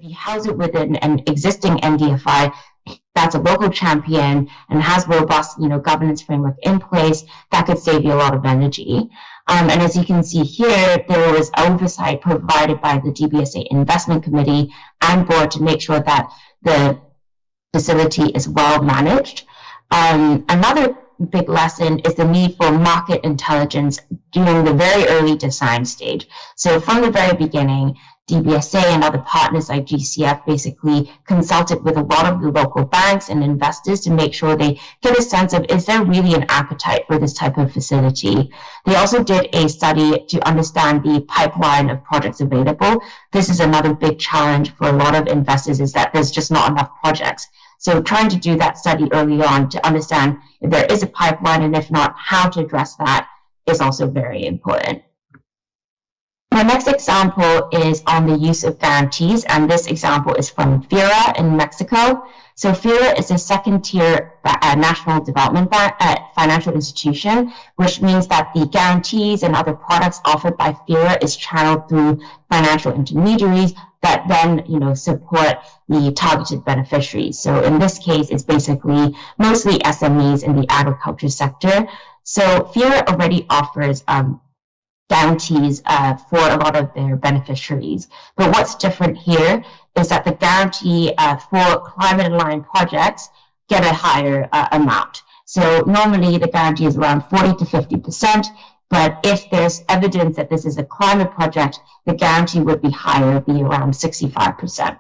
If you house it within an existing NDFI that's a local champion and has robust, governance framework in place, that could save you a lot of energy. And as you can see here, there was oversight provided by the DBSA Investment Committee and board to make sure that the facility is well managed. Another big lesson is the need for market intelligence during the very early design stage. So from the very beginning, DBSA and other partners like GCF basically consulted with a lot of the local banks and investors to make sure they get a sense of, is there really an appetite for this type of facility? They also did a study to understand the pipeline of projects available. This is another big challenge for a lot of investors, is that there's just not enough projects. So trying to do that study early on to understand if there is a pipeline, and if not, how to address that is also very important. My next example is on the use of guarantees, and this example is from FIRA in Mexico. So FIRA is a second-tier national development bank, financial institution, which means that the guarantees and other products offered by FIRA is channeled through financial intermediaries that then, support the targeted beneficiaries. So in this case, it's basically mostly SMEs in the agriculture sector. So FIRA already offers guarantees for a lot of their beneficiaries. But what's different here is that the guarantee for climate-aligned projects get a higher amount. So normally the guarantee is around 40 to 50%, but if there's evidence that this is a climate project, the guarantee would be higher, be around 65%.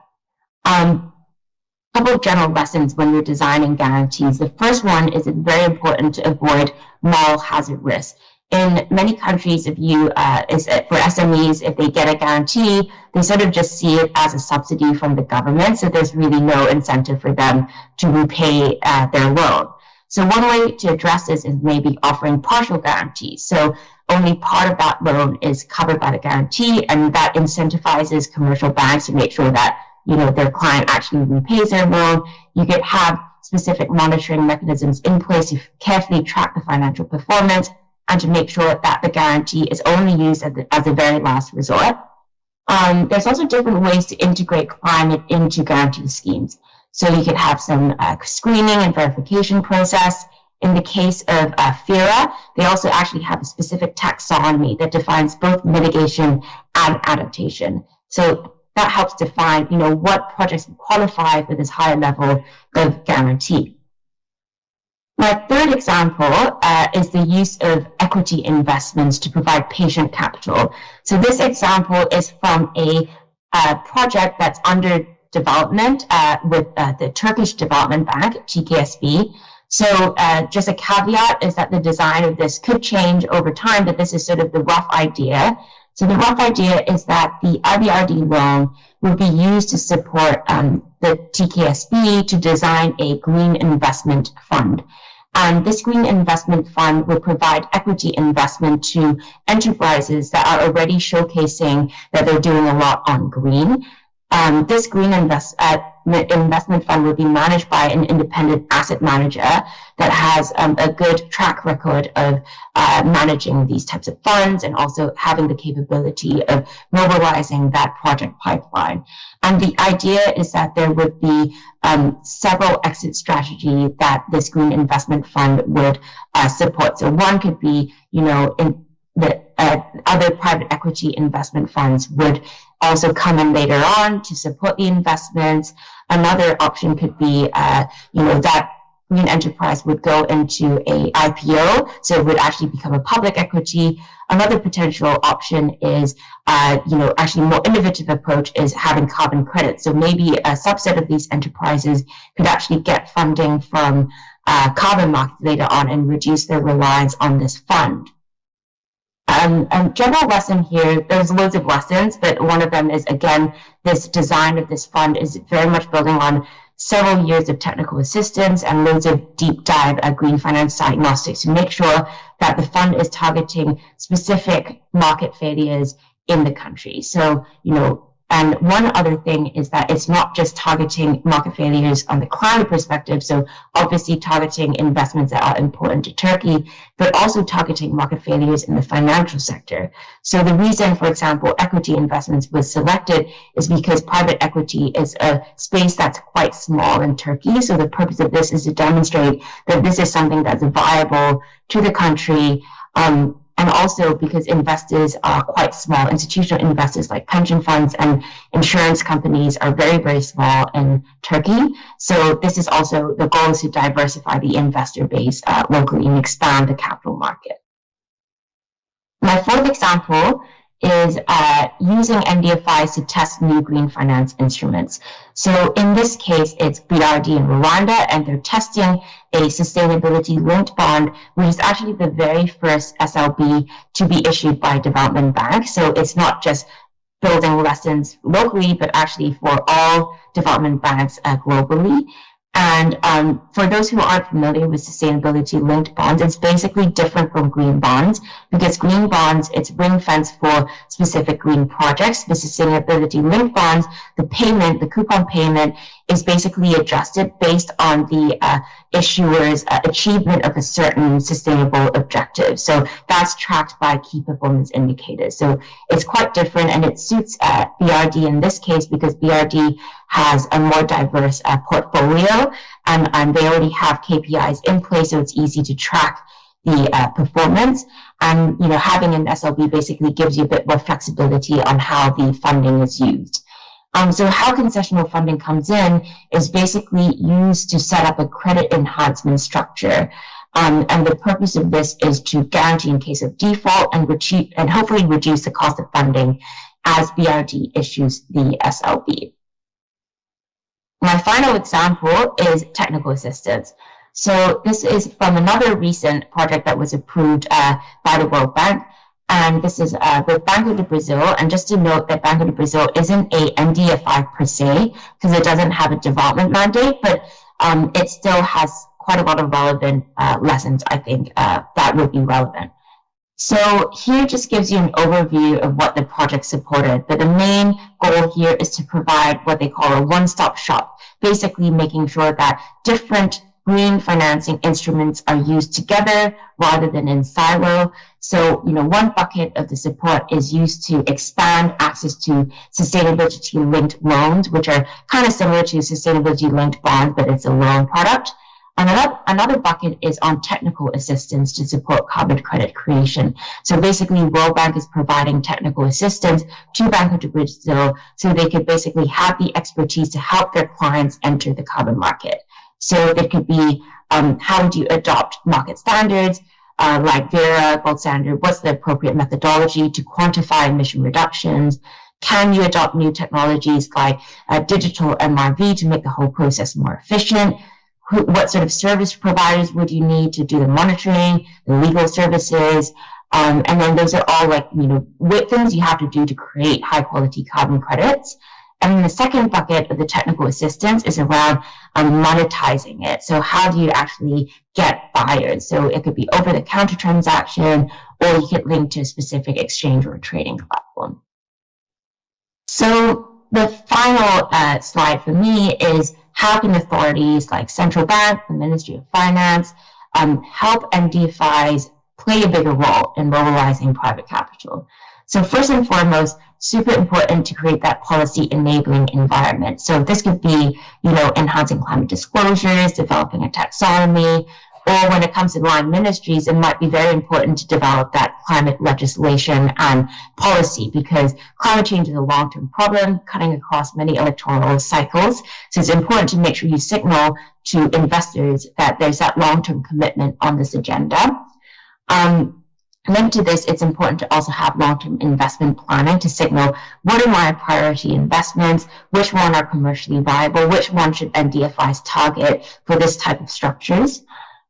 Couple of general lessons when you're designing guarantees. The first one is it's very important to avoid moral hazard risk. In many countries, for SMEs, if they get a guarantee, they sort of just see it as a subsidy from the government, so there's really no incentive for them to repay their loan. So one way to address this is maybe offering partial guarantees. So only part of that loan is covered by the guarantee, and that incentivizes commercial banks to make sure that their client actually repays their loan. You could have specific monitoring mechanisms in place to carefully track the financial performance, and to make sure that the guarantee is only used as a very last resort. There's also different ways to integrate climate into guarantee schemes. So you could have some screening and verification process. In the case of FIRA, they also actually have a specific taxonomy that defines both mitigation and adaptation. So that helps define, what projects qualify for this higher level of guarantee. My third example is the use of equity investments to provide patient capital. So this example is from a project that's under development with the Turkish Development Bank, TKSB. So just a caveat is that the design of this could change over time, but this is sort of the rough idea. So the rough idea is that the IBRD loan will be used to support the TKSB to design a green investment fund. And this green investment fund will provide equity investment to enterprises that are already showcasing that they're doing a lot on green. This green investment fund will be managed by an independent asset manager that has a good track record of managing these types of funds and also having the capability of mobilizing that project pipeline. And the idea is that there would be several exit strategies that this green investment fund would support. So one could be, in the other private equity investment funds would also come in later on to support the investments. Another option could be, that green enterprise would go into a IPO, so it would actually become a public equity. Another potential option is, actually more innovative approach is having carbon credits. So maybe a subset of these enterprises could actually get funding from carbon markets later on and reduce their reliance on this fund. General lesson here, there's loads of lessons, but one of them is, again, this design of this fund is very much building on several years of technical assistance and loads of deep dive green finance diagnostics to make sure that the fund is targeting specific market failures in the country. So, And one other thing is that it's not just targeting market failures on the climate perspective, so obviously targeting investments that are important to Turkey, but also targeting market failures in the financial sector. So the reason, for example, equity investments was selected is because private equity is a space that's quite small in Turkey. So the purpose of this is to demonstrate that this is something that's viable to the country, and also because investors are quite small. Institutional investors like pension funds and insurance companies are very, very small in Turkey. So this is also, the goal is to diversify the investor base locally and expand the capital market. My fourth example is using NDFIs to test new green finance instruments. So in this case, it's BRD in Rwanda, and they're testing a sustainability-linked bond, which is actually the very first SLB to be issued by a development bank. So it's not just building lessons locally, but actually for all development banks globally. And for those who aren't familiar with sustainability-linked bonds, it's basically different from green bonds, because green bonds, it's ring-fenced for specific green projects. The sustainability-linked bonds, the coupon payment, is basically adjusted based on the issuer's achievement of a certain sustainable objective. So that's tracked by key performance indicators. So it's quite different, and it suits BRD in this case because BRD has a more diverse portfolio, and they already have KPIs in place, so it's easy to track the performance. And having an SLB basically gives you a bit more flexibility on how the funding is used. So how concessional funding comes in is basically used to set up a credit enhancement structure. And the purpose of this is to guarantee in case of default and hopefully reduce the cost of funding as BRD issues the SLB. My final example is technical assistance. So this is from another recent project that was approved by the World Bank. And this is with Banco do Brasil. And just to note that Banco do Brasil isn't a NDFI per se, because it doesn't have a development mandate, but it still has quite a lot of relevant lessons, I think, that would be relevant. So here just gives you an overview of what the project supported. But the main goal here is to provide what they call a one-stop shop, basically making sure that different green financing instruments are used together rather than in silo. So, one bucket of the support is used to expand access to sustainability-linked loans, which are kind of similar to sustainability-linked bonds, but it's a loan product. And another bucket is on technical assistance to support carbon credit creation. So basically, World Bank is providing technical assistance to Banco do Brasil so they could basically have the expertise to help their clients enter the carbon market. So it could be how do you adopt market standards like Vera, Gold Standard? What's the appropriate methodology to quantify emission reductions? Can you adopt new technologies like digital MRV to make the whole process more efficient? What sort of service providers would you need to do the monitoring, the legal services? And then those are all things you have to do to create high quality carbon credits. And then the second bucket of the technical assistance is around monetizing it. So how do you actually get buyers? So it could be over-the-counter transaction, or you could link to a specific exchange or trading platform. So the final slide for me is how can authorities like Central Bank, the Ministry of Finance, help NDFIs play a bigger role in mobilizing private capital? So first and foremost, super important to create that policy enabling environment. So this could be, enhancing climate disclosures, developing a taxonomy, or when it comes to line ministries, it might be very important to develop that climate legislation and policy, because climate change is a long-term problem cutting across many electoral cycles. So it's important to make sure you signal to investors that there's that long-term commitment on this agenda. Linked to this, it's important to also have long-term investment planning to signal what are my priority investments, which one are commercially viable, which one should NDFIs target for this type of structures.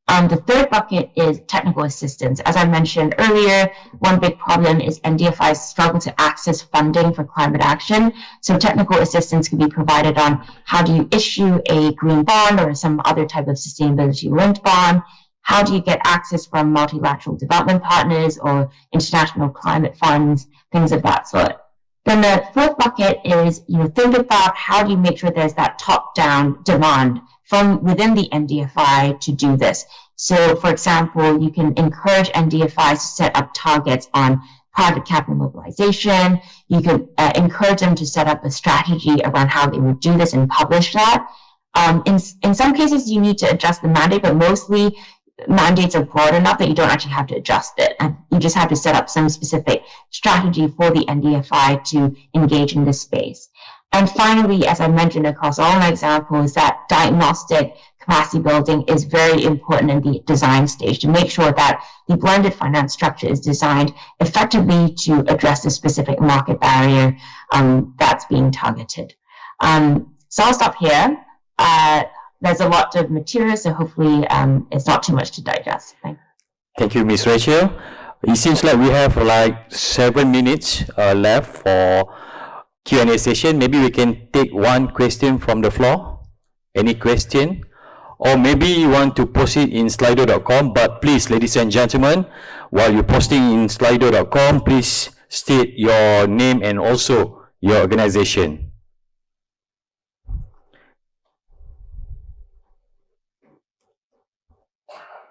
The third bucket is technical assistance. As I mentioned earlier, one big problem is NDFIs struggle to access funding for climate action. So technical assistance can be provided on how do you issue a green bond or some other type of sustainability-linked bond. How do you get access from multilateral development partners or international climate funds, things of that sort. Then the fourth bucket is, think about how do you make sure there's that top-down demand from within the NDFI to do this. So, for example, you can encourage NDFIs to set up targets on private capital mobilization. You could encourage them to set up a strategy around how they would do this and publish that. In some cases, you need to adjust the mandate, but mostly mandates are broad enough that you don't actually have to adjust it. And you just have to set up some specific strategy for the NDFI to engage in this space. And finally, as I mentioned across all my examples, that diagnostic capacity building is very important in the design stage to make sure that the blended finance structure is designed effectively to address the specific market barrier that's being targeted. So I'll stop here. There's a lot of material, so hopefully it's not too much to digest. Thank you, Ms. Rachel. It seems like we have like 7 minutes left for Q&A session. Maybe we can take one question from the floor. Any question? Or maybe you want to post it in slido.com, but please, ladies and gentlemen, while you're posting in slido.com, please state your name and also your organization.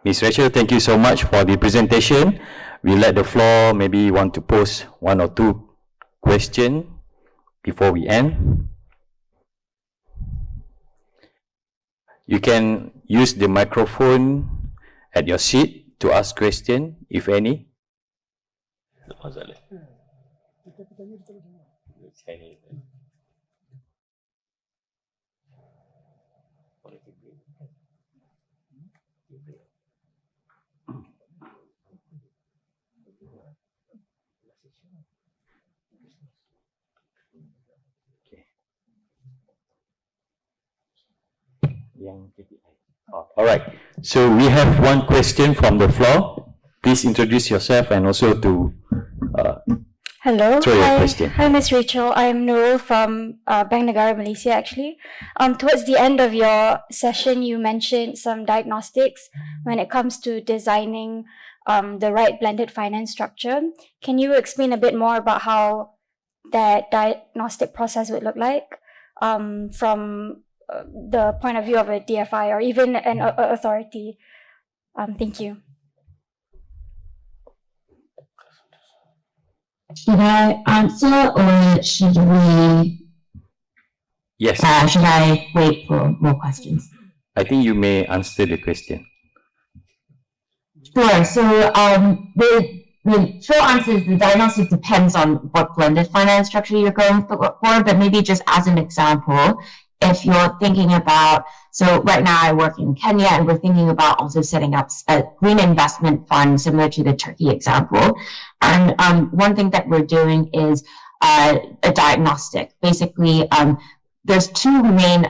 Ms. Rachel, thank you so much for the presentation. We let the floor, maybe you want to post 1 or 2 questions before we end. You can use the microphone at your seat to ask questions, if any. All right, so we have one question from the floor. Please introduce yourself and also to Hello. throw your question. Hi, Ms. Rachel. I'm Nurul from Bank Negara Malaysia, actually. Towards the end of your session, you mentioned some diagnostics when it comes to designing the right blended finance structure. Can you explain a bit more about how that diagnostic process would look like from the point of view of a DFI or even an authority? Thank you. Should I answer or should we? Yes. Should I wait for more questions? I think you may answer the question. Sure. So the short answer is the diagnostic depends on what blended finance structure you're going for, but maybe just as an example, if you're thinking about, so right now I work in Kenya and we're thinking about also setting up a green investment fund similar to the Turkey example. And one thing that we're doing is a diagnostic. Basically, there's 2 main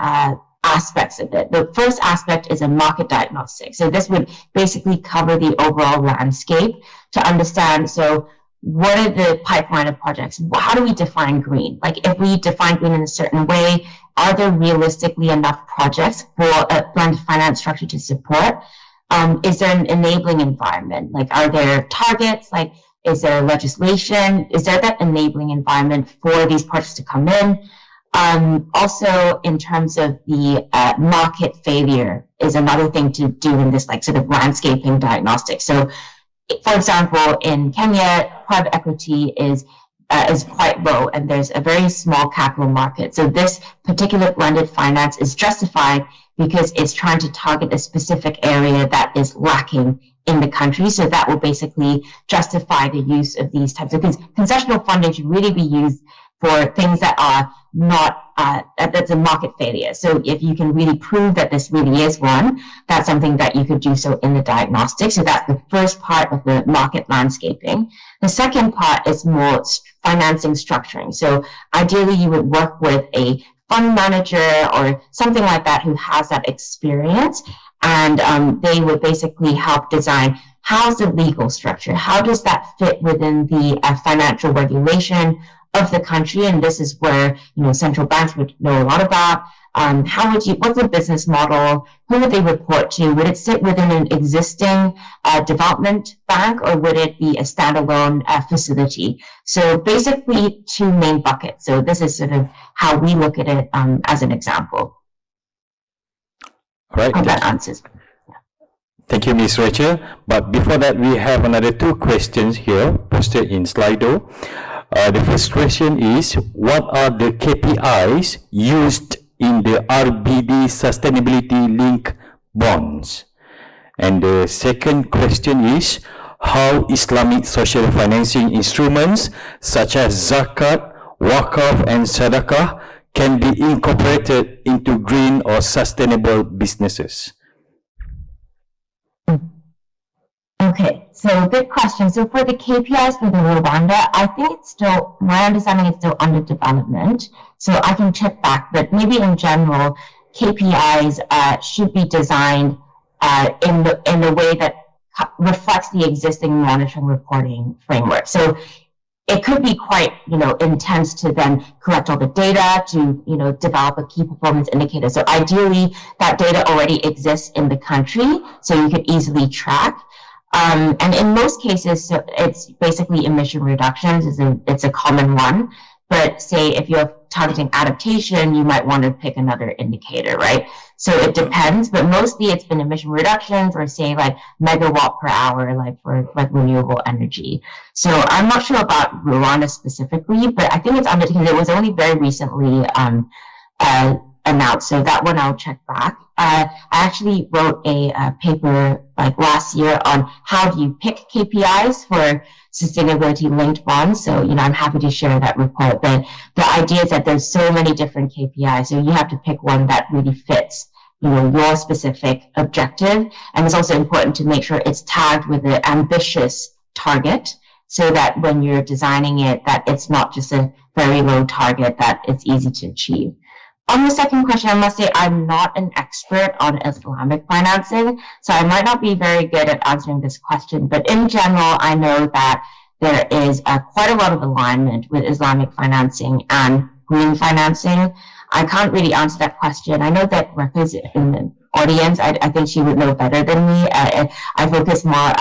aspects of it. The first aspect is a market diagnostic. So this would basically cover the overall landscape to understand, so what are the pipeline of projects? How do we define green? Like if we define green in a certain way, are there realistically enough projects for a blended finance structure to support? Is there an enabling environment? Like are there targets? Like is there legislation? Is there that enabling environment for these projects to come in? Also, in terms of the market failure is another thing to do in this like sort of landscaping diagnostic. So, for example, in Kenya, private equity is quite low, and there's a very small capital market. So this particular blended finance is justified because it's trying to target a specific area that is lacking in the country. So that will basically justify the use of these types of things. Concessional funding should really be used for things that are not, that's a market failure. So if you can really prove that this really is one, that's something that you could do so in the diagnostic. So that's the first part of the market landscaping. The second part is more financing structuring. So ideally you would work with a fund manager or something like that who has that experience, and they would basically help design how's the legal structure, how does that fit within the financial regulation of the country, and this is where, central banks would know a lot about. What's the business model? Who would they report to? Would it sit within an existing development bank, or would it be a standalone facility? So basically 2 main buckets. So this is sort of how we look at it as an example. All right. Hope that answers. Thank you, Ms. Rachel. But before that, we have another 2 questions here posted in Slido. The first question is, what are the KPIs used in the RBD sustainability link bonds? And the second question is, how Islamic social financing instruments such as zakat, wakaf and sadaqah can be incorporated into green or sustainable businesses? Okay, so good question. So for the KPIs for the Rwanda, I think it's still, my understanding is still under development. So I can check back, but maybe in general, KPIs should be designed in the way that reflects the existing monitoring reporting framework. So it could be quite, intense to then collect all the data to, develop a key performance indicator. So ideally, that data already exists in the country, so you could easily track. And in most cases, so it's basically emission reductions. It's a common one. But say if you're targeting adaptation, you might want to pick another indicator, right? So it depends, but mostly it's been emission reductions, or say like megawatt per hour, like for like renewable energy. So I'm not sure about Rwanda specifically, but I think it's under, because it was only very recently announced. So that one I'll check back. I actually wrote a paper like last year on how do you pick KPIs for sustainability linked bonds. So, I'm happy to share that report. But the idea is that there's so many different KPIs. So you have to pick one that really fits, your specific objective. And it's also important to make sure it's tagged with an ambitious target, so that when you're designing it, that it's not just a very low target, that it's easy to achieve. On the second question, I must say I'm not an expert on Islamic financing, so I might not be very good at answering this question. But in general, I know that there is quite a lot of alignment with Islamic financing and green financing. I can't really answer that question. I know that Rekha's in the audience. I think she would know better than me. I focus more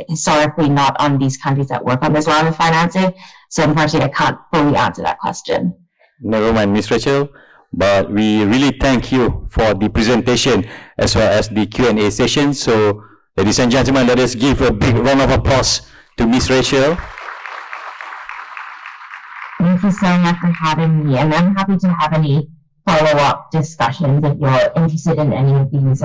historically not on these countries that work on Islamic financing. So unfortunately, I can't fully answer that question. Never mind, Ms. Rachel, but we really thank you for the presentation as well as the Q&A session. So, ladies and gentlemen, let us give a big round of applause to Ms. Rachel. Thank you so much for having me, and I'm happy to have any follow-up discussions if you're interested in any of these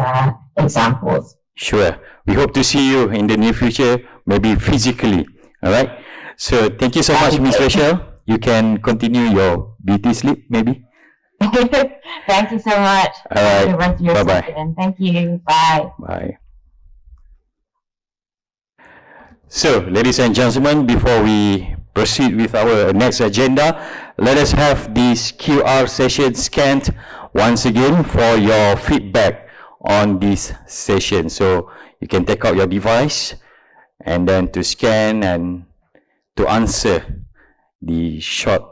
examples. Sure. We hope to see you in the near future, maybe physically. All right. So, thank you so much, Ms. Rachel. You can continue your beauty sleep, maybe. Thank you so much. All right. Bye-bye. Thank you. Bye. Bye. So, ladies and gentlemen, before we proceed with our next agenda, let us have this QR session scanned once again for your feedback on this session. So, you can take out your device and then to scan and to answer the short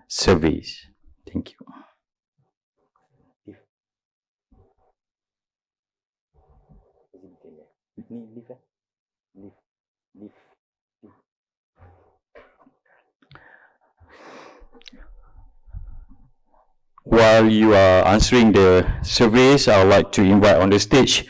surveys. Thank you. While you are answering the surveys, I would like to invite on the stage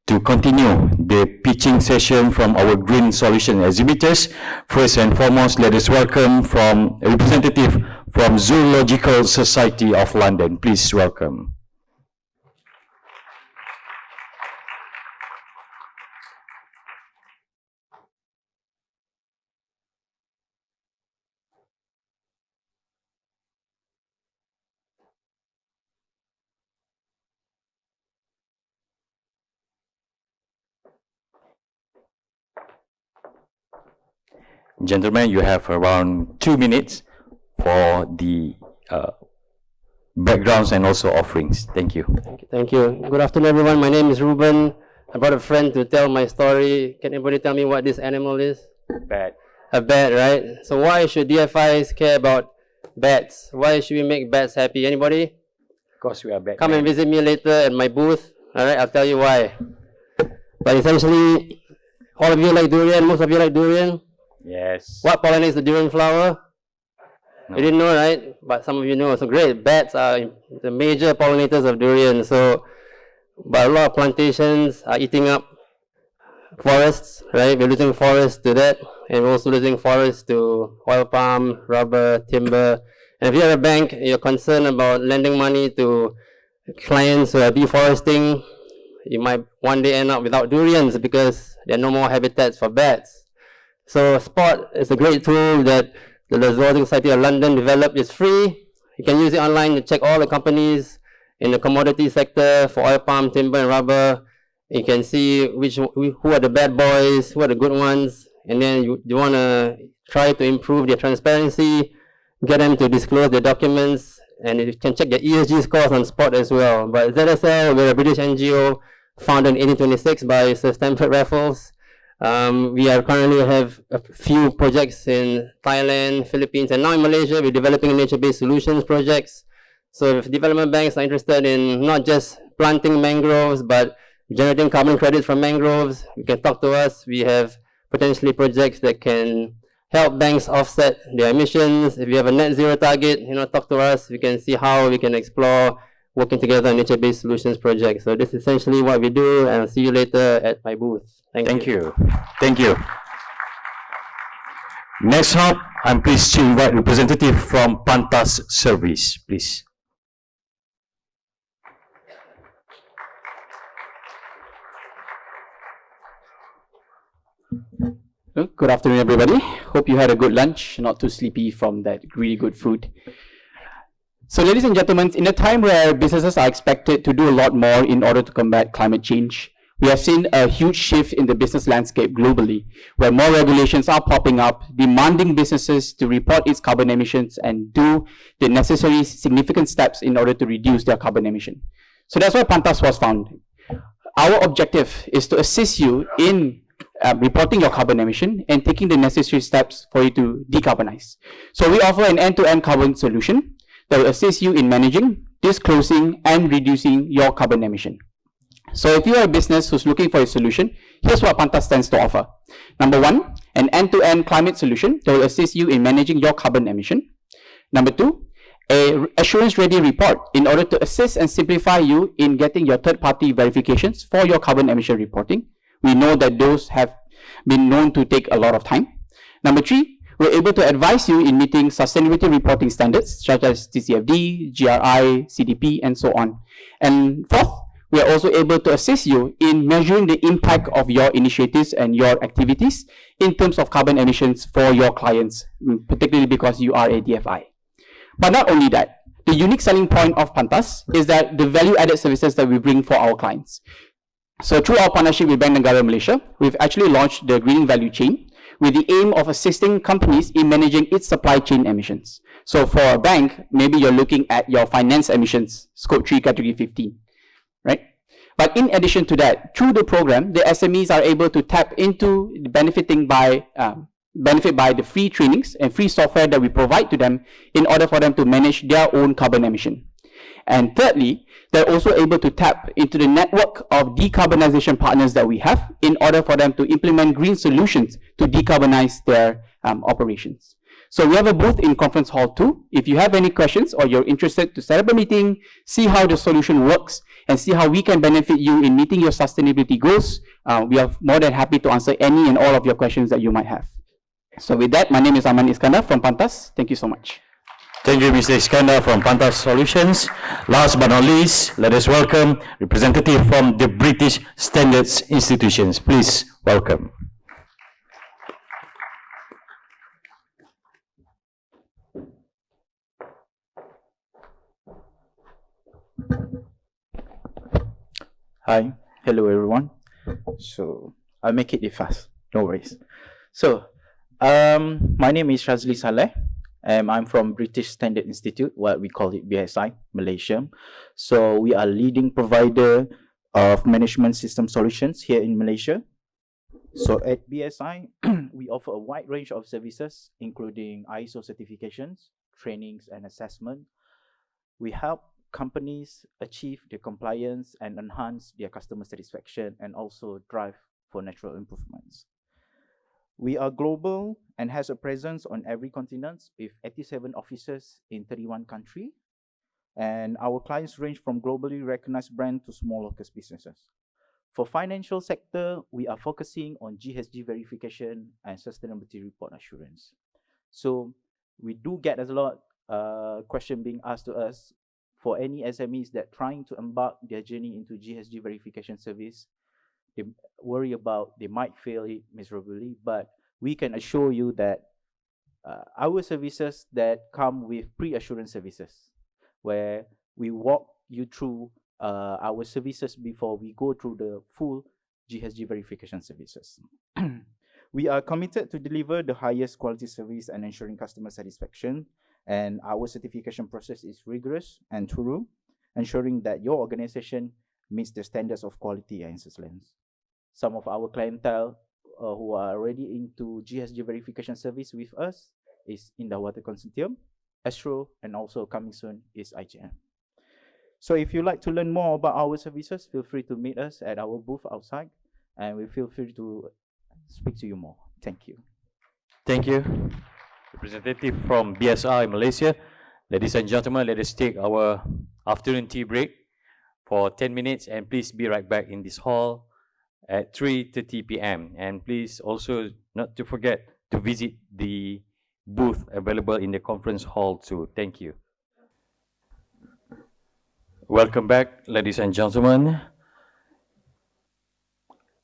to continue the pitching session from our green solution exhibitors. First and foremost, let us welcome from a representative from Zoological Society of London. Please welcome. Gentlemen, you have around 2 minutes for the backgrounds and also offerings. Thank you. Thank you. Good afternoon, everyone. My name is Ruben. I brought a friend to tell my story. Can anybody tell me what this animal is? Bat. a bet, right? So why should DFIs care about bets? Why should we make bets happy? Anybody? Because we are back. Come and visit me later at my booth. All right, I'll tell you why. But essentially, all of you like durian. Most of you like durian. Yes. What pollinates the durian flower? No. You didn't know, right? But some of you know. So great. Bats are the major pollinators of durian. So, but a lot of plantations are eating up forests, right? We're losing forests to that, and we're also losing forests to oil palm, rubber, timber. And if you're a bank, you're concerned about lending money to clients who are deforesting, you might one day end up without durians because there are no more habitats for bats. So Spot is a great tool that the Zoological Society of London developed. It's free. You can use it online to check all the companies in the commodity sector for oil palm, timber, and rubber. You can see who are the bad boys, who are the good ones, and then you want to try to improve their transparency, get them to disclose their documents, and you can check their ESG scores on Spot as well. But ZSL, we're a British NGO founded in 1826 by Sir Stamford Raffles. We currently have a few projects in Thailand, Philippines, and now in Malaysia. We're developing nature-based solutions projects. So if development banks are interested in not just planting mangroves, but generating carbon credits from mangroves, you can talk to us. We have potentially projects that can help banks offset their emissions. If you have a net zero target, talk to us. We can see how we can explore working together on nature-based solutions projects. So this is essentially what we do, and I'll see you later at my booth. Thank you. Thank you. Next up, I'm pleased to invite representative from Pantas Service, please. Good afternoon, everybody. Hope you had a good lunch, not too sleepy from that really good food. So, ladies and gentlemen, in a time where businesses are expected to do a lot more in order to combat climate change, we have seen a huge shift in the business landscape globally, where more regulations are popping up, demanding businesses to report its carbon emissions and do the necessary significant steps in order to reduce their carbon emission. So that's why Pantas was founded. Our objective is to assist you in reporting your carbon emission and taking the necessary steps for you to decarbonize. So we offer an end-to-end carbon solution that will assist you in managing, disclosing, and reducing your carbon emission. So if you are a business who's looking for a solution, here's what Pantas stands to offer. Number one, an end-to-end climate solution that will assist you in managing your carbon emission. Number two, a assurance-ready report in order to assist and simplify you in getting your third-party verifications for your carbon emission reporting. We know that those have been known to take a lot of time. Number three, we're able to advise you in meeting sustainability reporting standards such as TCFD, GRI, CDP, and so on. And fourth, we are also able to assist you in measuring the impact of your initiatives and your activities in terms of carbon emissions for your clients, particularly because you are a DFI. But not only that, the unique selling point of Pantas is that the value-added services that we bring for our clients. So through our partnership with Bank Negara Malaysia, we've actually launched the Greening Value Chain with the aim of assisting companies in managing its supply chain emissions. So for a bank, maybe you're looking at your finance emissions, Scope 3, Category 15, right? But in addition to that, through the program, the SMEs are able to tap into benefit by the free trainings and free software that we provide to them in order for them to manage their own carbon emission. And thirdly, they're also able to tap into the network of decarbonization partners that we have in order for them to implement green solutions to decarbonize their operations. So we have a booth in Conference Hall 2. If you have any questions or you're interested to set up a meeting, see how the solution works, and see how we can benefit you in meeting your sustainability goals, we are more than happy to answer any and all of your questions that you might have. So with that, my name is Aman Iskandar from Pantas. Thank you so much. Thank you, Mr. Iskandar from Pantas Solutions. Last but not least, let us welcome representative from the British Standards Institutions. Please welcome. Hi, hello everyone. So I'll make it fast, no worries. So my name is Shazli Saleh. I'm from British Standard Institute, what we call it BSI, Malaysia. So we are leading provider of management system solutions here in Malaysia. So at BSI, we offer a wide range of services, including ISO certifications, trainings, and assessment. We help companies achieve their compliance and enhance their customer satisfaction and also drive for natural improvements. We are global and has a presence on every continent with 87 offices in 31 countries. And our clients range from globally recognized brands to small local businesses. For financial sector, we are focusing on GHG verification and sustainability report assurance. So we do get a lot question being asked to us for any SMEs that trying to embark their journey into GHG verification service. They worry about they might fail it miserably, but we can assure you that our services that come with pre-assurance services, where we walk you through our services before we go through the full GHG verification services. We are committed to deliver the highest quality service and ensuring customer satisfaction, and our certification process is rigorous and thorough, ensuring that your organization meets the standards of quality and excellence. Some of our clientele who are already into GHG verification service with us is in the Water Consortium, Astro, and also coming soon is IGM. So if you'd like to learn more about our services, feel free to meet us at our booth outside, and we feel free to speak to you more. Thank you. Thank you. Representative from BSI Malaysia. Ladies and gentlemen, let us take our afternoon tea break for 10 minutes, and please be right back in this hall at 3:30 p.m. And please also not to forget to visit the booth available in the conference hall too. Thank you. Welcome back, ladies and gentlemen.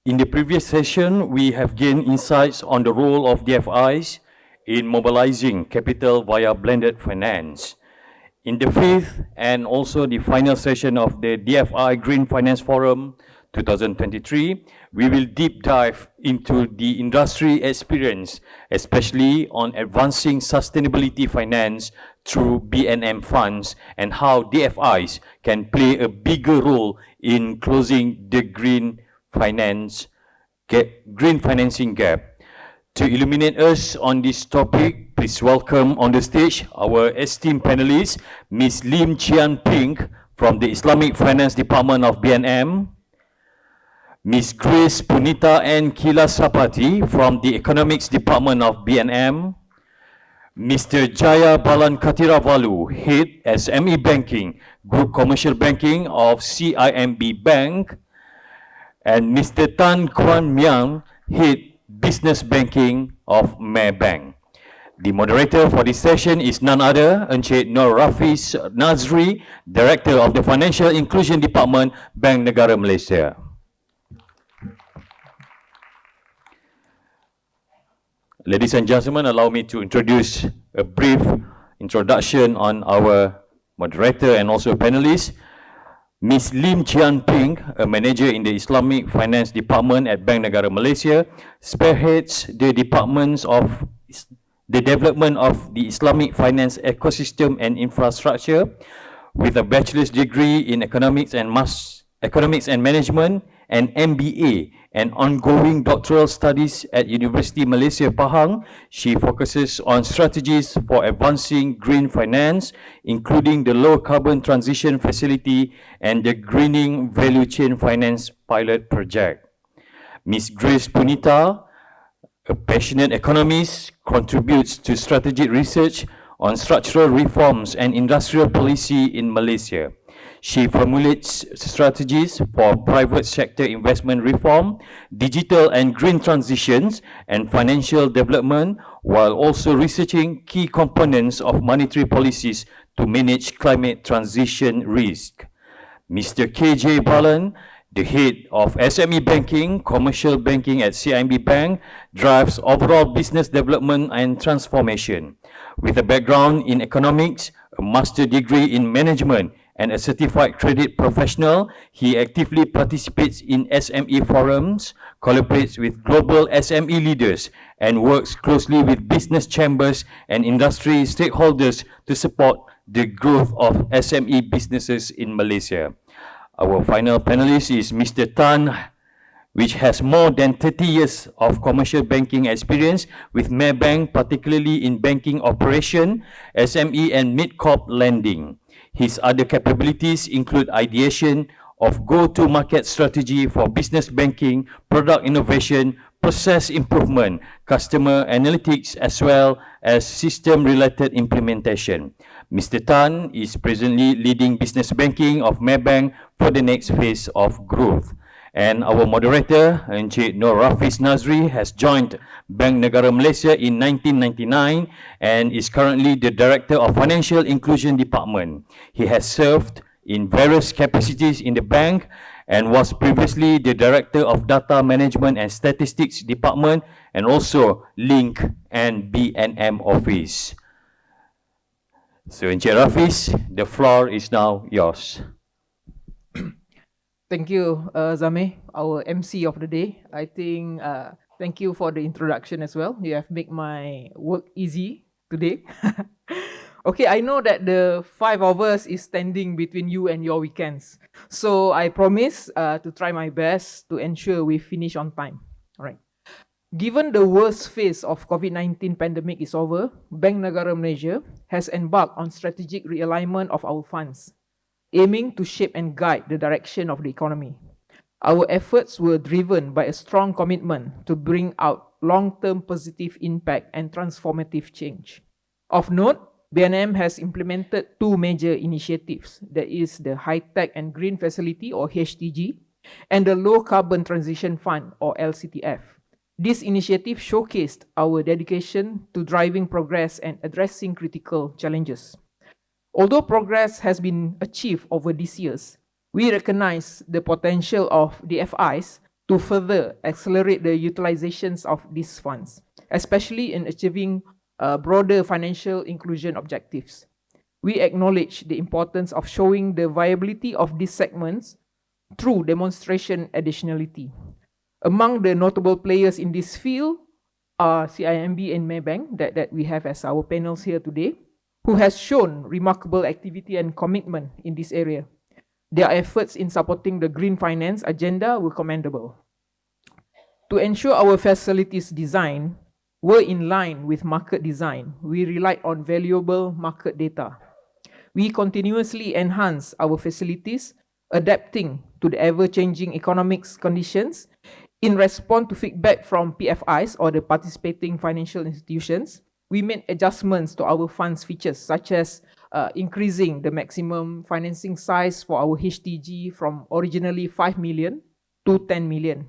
In the previous session, we have gained insights on the role of DFIs in mobilizing capital via blended finance. In the fifth and also the final session of the DFI Green Finance Forum 2023, we will deep dive into the industry experience, especially on advancing sustainability finance through BNM funds and how DFIs can play a bigger role in closing the green financing gap. To illuminate us on this topic, please welcome on the stage our esteemed panelists, Ms. Lim Chian Ping from the Islamic Finance Department of BNM, Ms. Grace Punita N. Kilasapati from the Economics Department of BNM, Mr. Jaya Balan Katiravalu, Head SME Banking, Group Commercial Banking of CIMB Bank, and Mr. Tan Kuan Miang, Head Business Banking of Maybank. The moderator for this session is none other Encik Nur Rafiz Nazri, Director of the Financial Inclusion Department, Bank Negara Malaysia. Ladies and gentlemen, allow me to introduce a brief introduction on our moderator and also panelists. Ms. Lim Chian Ping, a manager in the Islamic Finance Department at Bank Negara Malaysia, spearheads the departments of the development of the Islamic finance ecosystem and infrastructure with a bachelor's degree in economics and management and MBA and ongoing doctoral studies at University Malaysia Pahang. She focuses on strategies for advancing green finance, including the low carbon transition facility and the greening value chain finance pilot project. Ms. Grace Punita, a passionate economist, contributes to strategic research on structural reforms and industrial policy in Malaysia. She formulates strategies for private sector investment reform, digital and green transitions, and financial development, while also researching key components of monetary policies to manage climate transition risk. Mr. KJ Balan, the head of SME Banking, Commercial Banking at CIMB Bank, drives overall business development and transformation. With a background in economics, a master's degree in management, and a certified credit professional, he actively participates in SME forums, collaborates with global SME leaders, and works closely with business chambers and industry stakeholders to support the growth of SME businesses in Malaysia. Our final panelist is Mr. Tan which has more than 30 years of commercial banking experience with Maybank, particularly in banking operation, SME and mid-corp lending. His other capabilities include ideation of go-to-market strategy for business banking, product innovation, process improvement, customer analytics, as well as system-related implementation. Mr. Tan is presently leading business banking of Maybank for the next phase of growth. And our moderator, Encik Nur Rafiz Nazri, has joined Bank Negara Malaysia in 1999 and is currently the Director of Financial Inclusion Department. He has served in various capacities in the bank and was previously the Director of Data Management and Statistics Department and also Link and BNM Office. So Encik Rafiz, the floor is now yours. Thank you, Zame, our MC of the day. I think, thank you for the introduction as well. You have made my work easy today. Okay, I know that the 5 of us is standing between you and your weekends. So I promise to try my best to ensure we finish on time. All right. Given the worst phase of COVID-19 pandemic is over, Bank Negara Malaysia has embarked on strategic realignment of our funds, aiming to shape and guide the direction of the economy. Our efforts were driven by a strong commitment to bring out long-term positive impact and transformative change. Of note, BNM has implemented 2 major initiatives, that is the High Tech and Green Facility or HTG and the Low Carbon Transition Fund or LCTF. This initiative showcased our dedication to driving progress and addressing critical challenges. Although progress has been achieved over these years, we recognize the potential of DFIs to further accelerate the utilizations of these funds, especially in achieving broader financial inclusion objectives. We acknowledge the importance of showing the viability of these segments through demonstration additionality. Among the notable players in this field are CIMB and Maybank that we have as our panels here today, who has shown remarkable activity and commitment in this area. Their efforts in supporting the green finance agenda were commendable. To ensure our facilities design were in line with market design, we relied on valuable market data. We continuously enhance our facilities, adapting to the ever-changing economic conditions in response to feedback from PFIs or the participating financial institutions. We made adjustments to our funds features, such as increasing the maximum financing size for our HTG from originally 5 million to 10 million.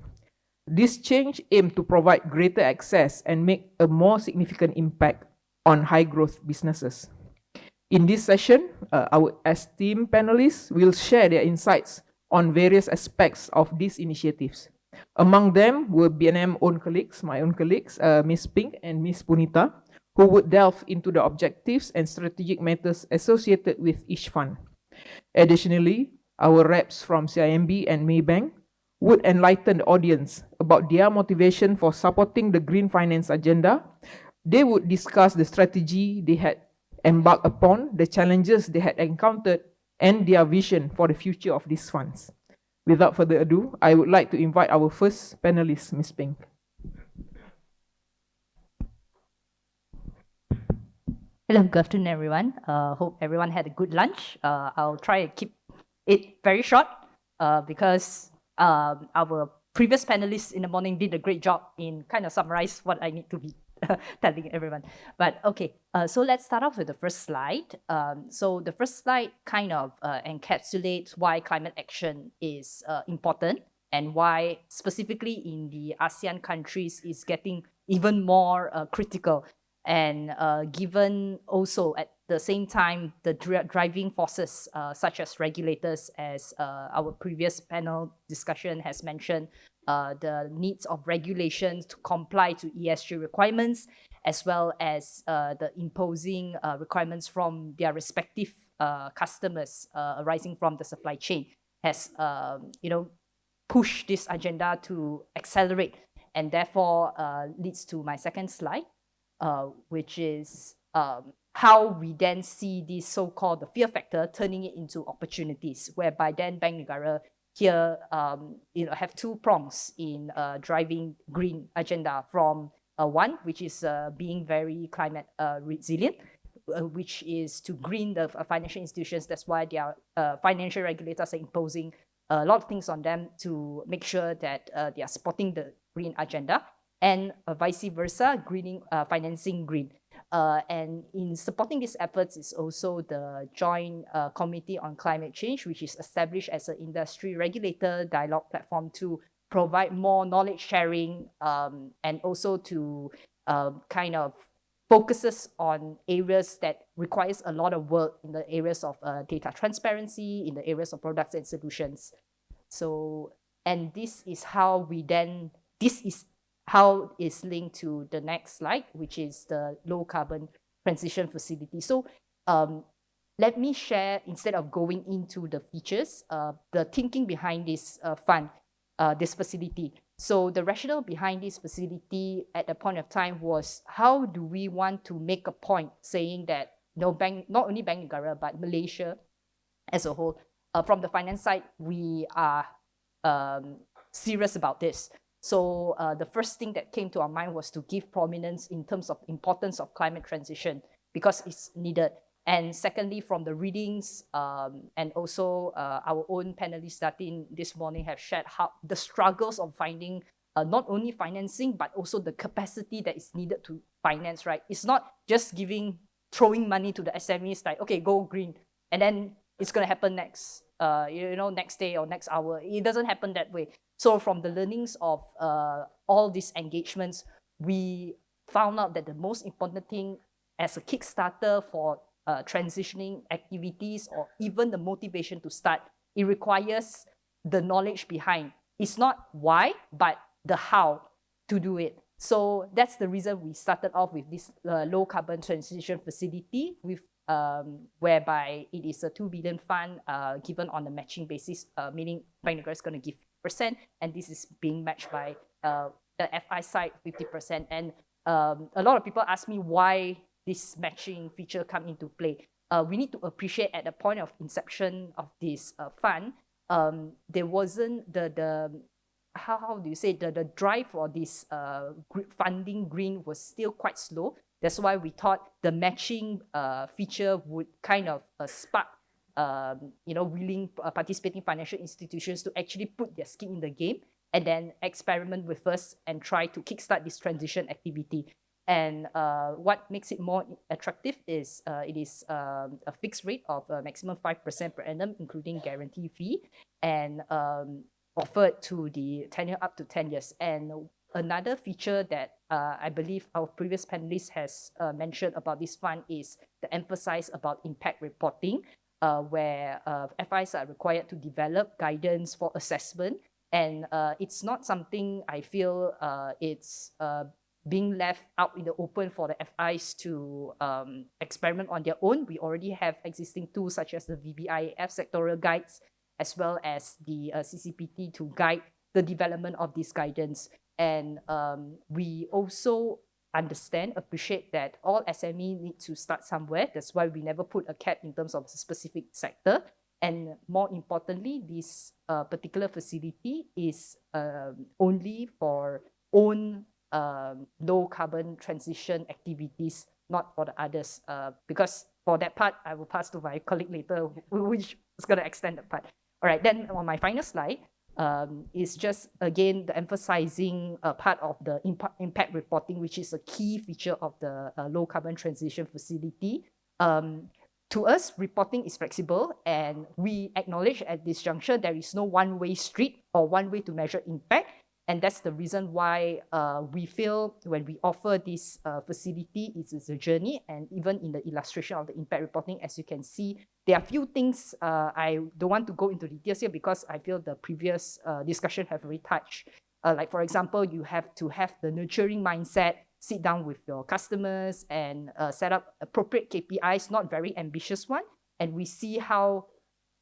This change aimed to provide greater access and make a more significant impact on high-growth businesses. In this session, our esteemed panelists will share their insights on various aspects of these initiatives. Among them were BNM own colleagues, my own colleagues, Ms. Pink and Ms. Punita, who would delve into the objectives and strategic matters associated with each fund. Additionally, our reps from CIMB and Maybank would enlighten the audience about their motivation for supporting the green finance agenda. They would discuss the strategy they had embarked upon, the challenges they had encountered, and their vision for the future of these funds. Without further ado, I would like to invite our first panelist, Ms. Pink. Hello, good afternoon, everyone. Hope everyone had a good lunch. I'll try to keep it very short because our previous panelists in the morning did a great job in kind of summarize what I need to be telling everyone. But okay, so let's start off with the first slide. So the first slide kind of encapsulates why climate action is important and why specifically in the ASEAN countries is getting even more critical. And given also at the same time the driving forces such as regulators, as our previous panel discussion has mentioned, the needs of regulations to comply to ESG requirements, as well as the imposing requirements from their respective customers arising from the supply chain has pushed this agenda to accelerate, and therefore leads to my second slide. Which is how we then see this so-called the fear factor turning it into opportunities, whereby then Bank Negara here have two prongs in driving green agenda. From one, which is being very climate resilient, which is to green the financial institutions. That's why their financial regulators are imposing a lot of things on them to make sure that they are supporting the green agenda, and vice versa, greening financing green. And in supporting these efforts is also the Joint Committee on Climate Change, which is established as an industry regulator dialogue platform to provide more knowledge sharing, and also to kind of focuses on areas that requires a lot of work in the areas of data transparency, in the areas of products and solutions. So, and this is how is linked to the next slide, which is the low carbon transition facility. So let me share, instead of going into the features, the thinking behind this fund, this facility. So the rationale behind this facility at the point of time was, how do we want to make a point saying that not only Bank Negara, but Malaysia as a whole, from the finance side, we are serious about this. So the first thing that came to our mind was to give prominence in terms of importance of climate transition, because it's needed. And secondly, from the readings, and also our own panelists starting this morning have shared how the struggles of finding not only financing, but also the capacity that is needed to finance, right? It's not just throwing money to the SMEs like, okay, go green, and then it's going to happen next day or next hour. It doesn't happen that way. So from the learnings of all these engagements, we found out that the most important thing as a Kickstarter for transitioning activities, or even the motivation to start, it requires the knowledge behind. It's not why, but the how to do it. So that's the reason we started off with this low carbon transition facility, with whereby it is a 2 billion fund given on a matching basis, meaning Bank Negara is going to give 50%, and this is being matched by the FI side 50%. And a lot of people ask me why this matching feature come into play. We need to appreciate at the point of inception of this fund, there wasn't the how do you say, the drive for this funding green was still quite slow. That's why we thought the matching feature would kind of spark willing participating financial institutions to actually put their skin in the game and then experiment with us and try to kickstart this transition activity. And what makes it more attractive is it is a fixed rate of maximum 5% per annum, including guarantee fee, and offered to the tenure up to 10 years. And another feature that I believe our previous panelist has mentioned about this fund is the emphasis about impact reporting, where FIs are required to develop guidance for assessment. And it's not something I feel it's being left out in the open for the FIs to experiment on their own. We already have existing tools such as the VBIF sectorial guides, as well as the CCPT to guide the development of this guidance. And we also appreciate that all SME need to start somewhere. That's why we never put a cap in terms of a specific sector. And more importantly, this particular facility is only for own low carbon transition activities, not for the others. Because for that part, I will pass to my colleague later, which is going to extend the part. All right, then on my final slide, is just again the emphasizing part of the impact reporting, which is a key feature of the low carbon transition facility. To us, reporting is flexible, and we acknowledge at this juncture there is no one-way street or one way to measure impact. And that's the reason why we feel when we offer this facility, it's a journey. And even in the illustration of the impact reporting, as you can see, there are a few things I don't want to go into details here because I feel the previous discussion have already touched. Like, for example, you have to have the nurturing mindset, sit down with your customers and set up appropriate KPIs, not very ambitious one. And we see how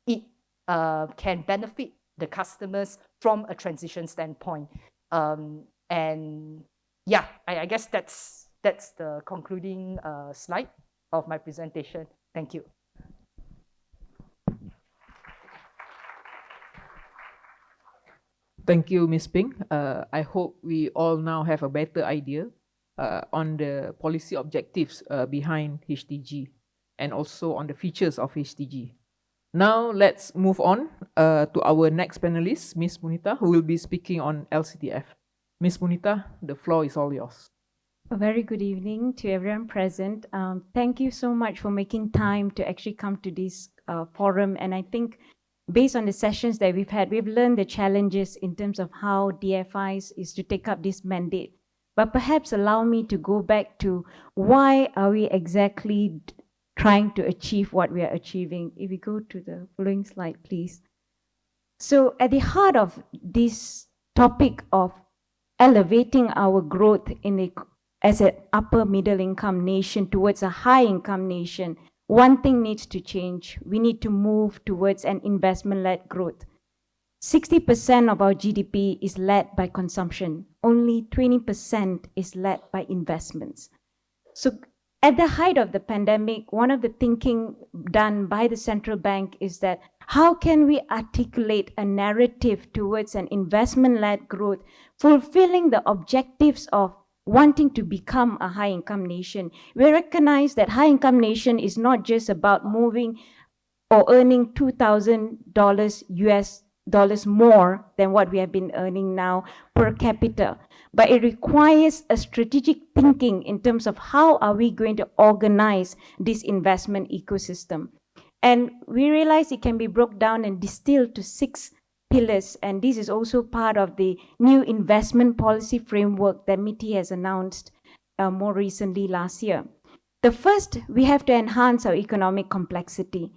it can benefit the customers from a transition standpoint. And yeah, I guess that's the concluding slide of my presentation. Thank you. Thank you, Ms. Ping. I hope we all now have a better idea on the policy objectives behind HTG and also on the features of HTG. Now let's move on to our next panelist, Ms. Munita, who will be speaking on LCTF. Ms. Munita, the floor is all yours. A very good evening to everyone present. Thank you so much for making time to actually come to this forum. And I think based on the sessions that we've had, we've learned the challenges in terms of how DFIs is to take up this mandate. But perhaps allow me to go back to why are we exactly trying to achieve what we are achieving. If we go to the following slide, please. So at the heart of this topic of elevating our growth as an upper middle income nation towards a high income nation, one thing needs to change. We need to move towards an investment-led growth. 60% of our GDP is led by consumption. Only 20% is led by investments. So at the height of the pandemic, one of the thinking done by the central bank is that how can we articulate a narrative towards an investment-led growth, fulfilling the objectives of wanting to become a high-income nation. We recognize that high-income nation is not just about moving or earning $2,000 US dollars more than what we have been earning now per capita, but it requires a strategic thinking in terms of how are we going to organize this investment ecosystem. And we realize it can be broken down and distilled to 6 pillars, and this is also part of the new investment policy framework that MITI has announced more recently last year. The first, we have to enhance our economic complexity.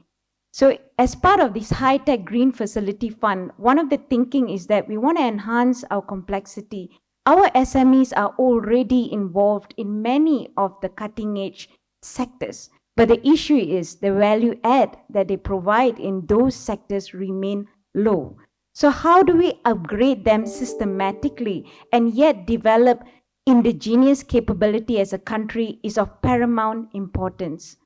So as part of this high-tech green facility fund, one of the thinking is that we want to enhance our complexity. Our SMEs are already involved in many of the cutting-edge sectors, but the issue is the value add that they provide in those sectors remain low. So how do we upgrade them systematically and yet develop indigenous capability as a country is of paramount importance.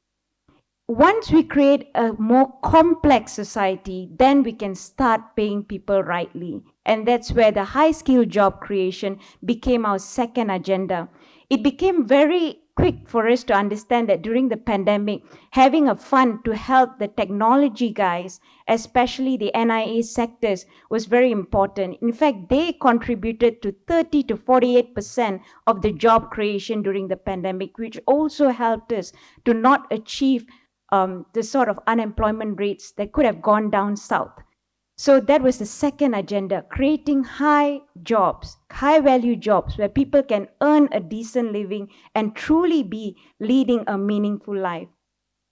Once we create a more complex society, then we can start paying people rightly. And that's where the high-skill job creation became our second agenda. It became very quick for us to understand that during the pandemic, having a fund to help the technology guys, especially the NIA sectors, was very important. In fact, they contributed to 30 to 48% of the job creation during the pandemic, which also helped us to not achieve the sort of unemployment rates that could have gone down south. So that was the second agenda, creating high jobs, high value jobs where people can earn a decent living and truly be leading a meaningful life.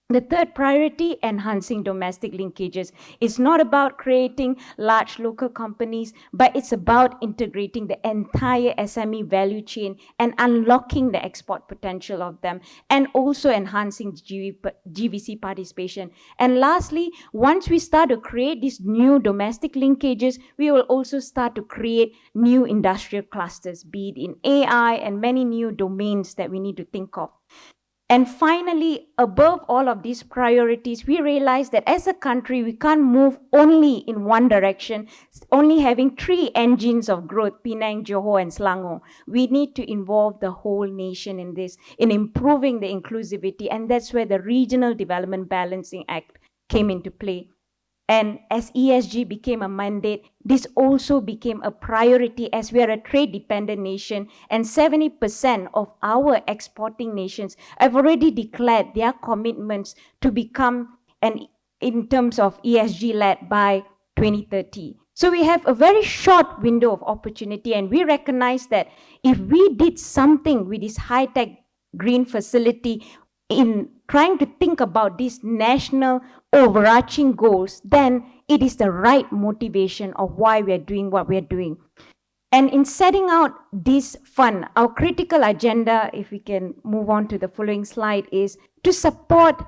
The third priority, enhancing domestic linkages. It's not about creating large local companies, but it's about integrating the entire SME value chain and unlocking the export potential of them, and also enhancing GVC participation. And lastly, once we start to create these new domestic linkages, we will also start to create new industrial clusters, be it in AI and many new domains that we need to think of. And finally, above all of these priorities, we realize that as a country, we can't move only in one direction, only having 3 engines of growth, Penang, Johor, and Selangor. We need to involve the whole nation in this, in improving the inclusivity, and that's where the Regional Development Balancing Act came into play. And as ESG became a mandate, this also became a priority as we are a trade-dependent nation, and 70% of our exporting nations have already declared their commitments to become, in terms of ESG-led, by 2030. So we have a very short window of opportunity, and we recognize that if we did something with this high-tech green facility in trying to think about these national overarching goals, then it is the right motivation of why we are doing what we are doing. And in setting out this fund, our critical agenda, if we can move on to the following slide, is to support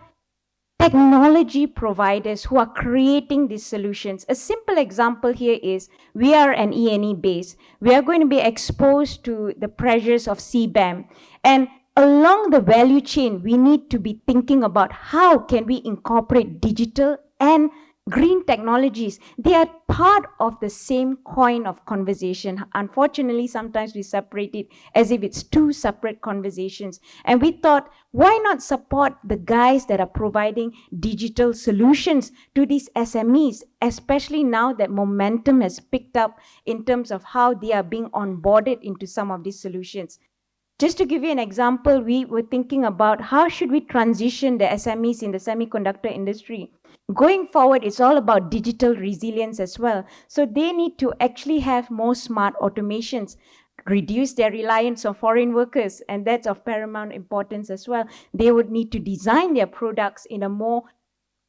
technology providers who are creating these solutions. A simple example here is we are an E&E base. We are going to be exposed to the pressures of CBAM. And along the value chain, we need to be thinking about how can we incorporate digital and green technologies, they are part of the same coin of conversation. Unfortunately, sometimes we separate it as if it's two separate conversations. And we thought, why not support the guys that are providing digital solutions to these SMEs, especially now that momentum has picked up in terms of how they are being onboarded into some of these solutions. Just to give you an example, we were thinking about how should we transition the SMEs in the semiconductor industry. Going forward, it's all about digital resilience as well. So they need to actually have more smart automations, reduce their reliance on foreign workers, and that's of paramount importance as well. They would need to design their products in a more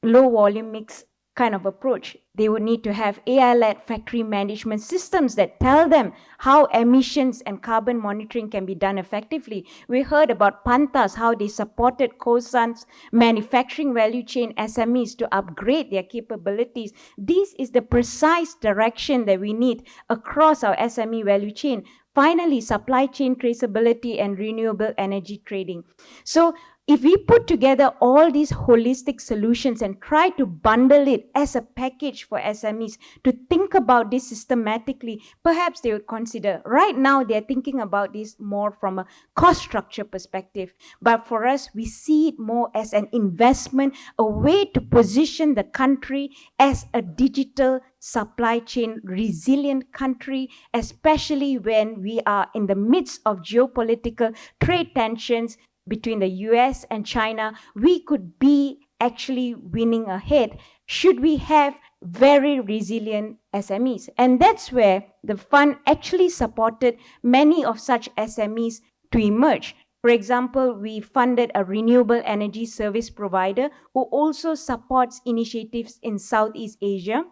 low volume mix kind of approach. They would need to have AI-led factory management systems that tell them how emissions and carbon monitoring can be done effectively. We heard about Pantas, how they supported Kosan's manufacturing value chain SMEs to upgrade their capabilities. This is the precise direction that we need across our SME value chain. Finally, supply chain traceability and renewable energy trading. So if we put together all these holistic solutions and try to bundle it as a package for SMEs to think about this systematically, perhaps they would consider. Right now, they're thinking about this more from a cost structure perspective. But for us, we see it more as an investment, a way to position the country as a digital supply chain resilient country, especially when we are in the midst of geopolitical trade tensions between the US and China. We could be actually winning ahead should we have very resilient SMEs. And that's where the fund actually supported many of such SMEs to emerge. For example, we funded a renewable energy service provider who also supports initiatives in Southeast Asia.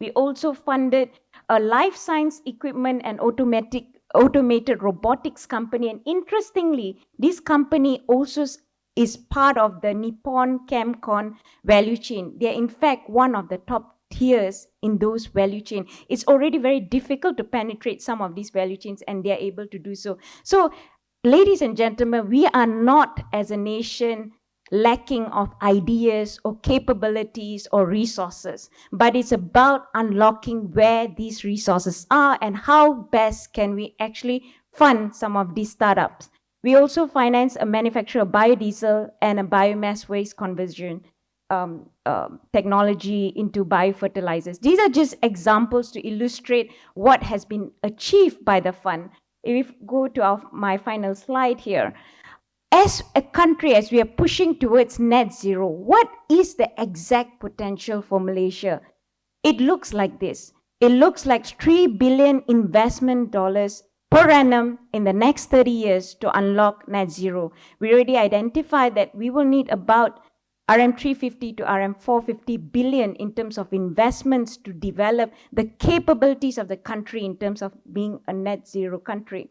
We also funded a life science equipment and automated robotics company. And interestingly, this company also is part of the Nippon Chemcon value chain. They're in fact one of the top tiers in those value chain. It's already very difficult to penetrate some of these value chains, and they're able to do so. So, ladies and gentlemen, we are not, as a nation, lacking of ideas or capabilities or resources, but it's about unlocking where these resources are and how best can we actually fund some of these startups. We also finance a manufacturer of biodiesel and a biomass waste conversion technology into biofertilizers. These are just examples to illustrate what has been achieved by the fund. If we go to my final slide here, as a country, as we are pushing towards net zero, what is the exact potential for Malaysia? It looks like this. It looks like $3 billion investment dollars per annum in the next 30 years to unlock net zero. We already identified that we will need about RM 350 to RM 450 billion in terms of investments to develop the capabilities of the country in terms of being a net zero country.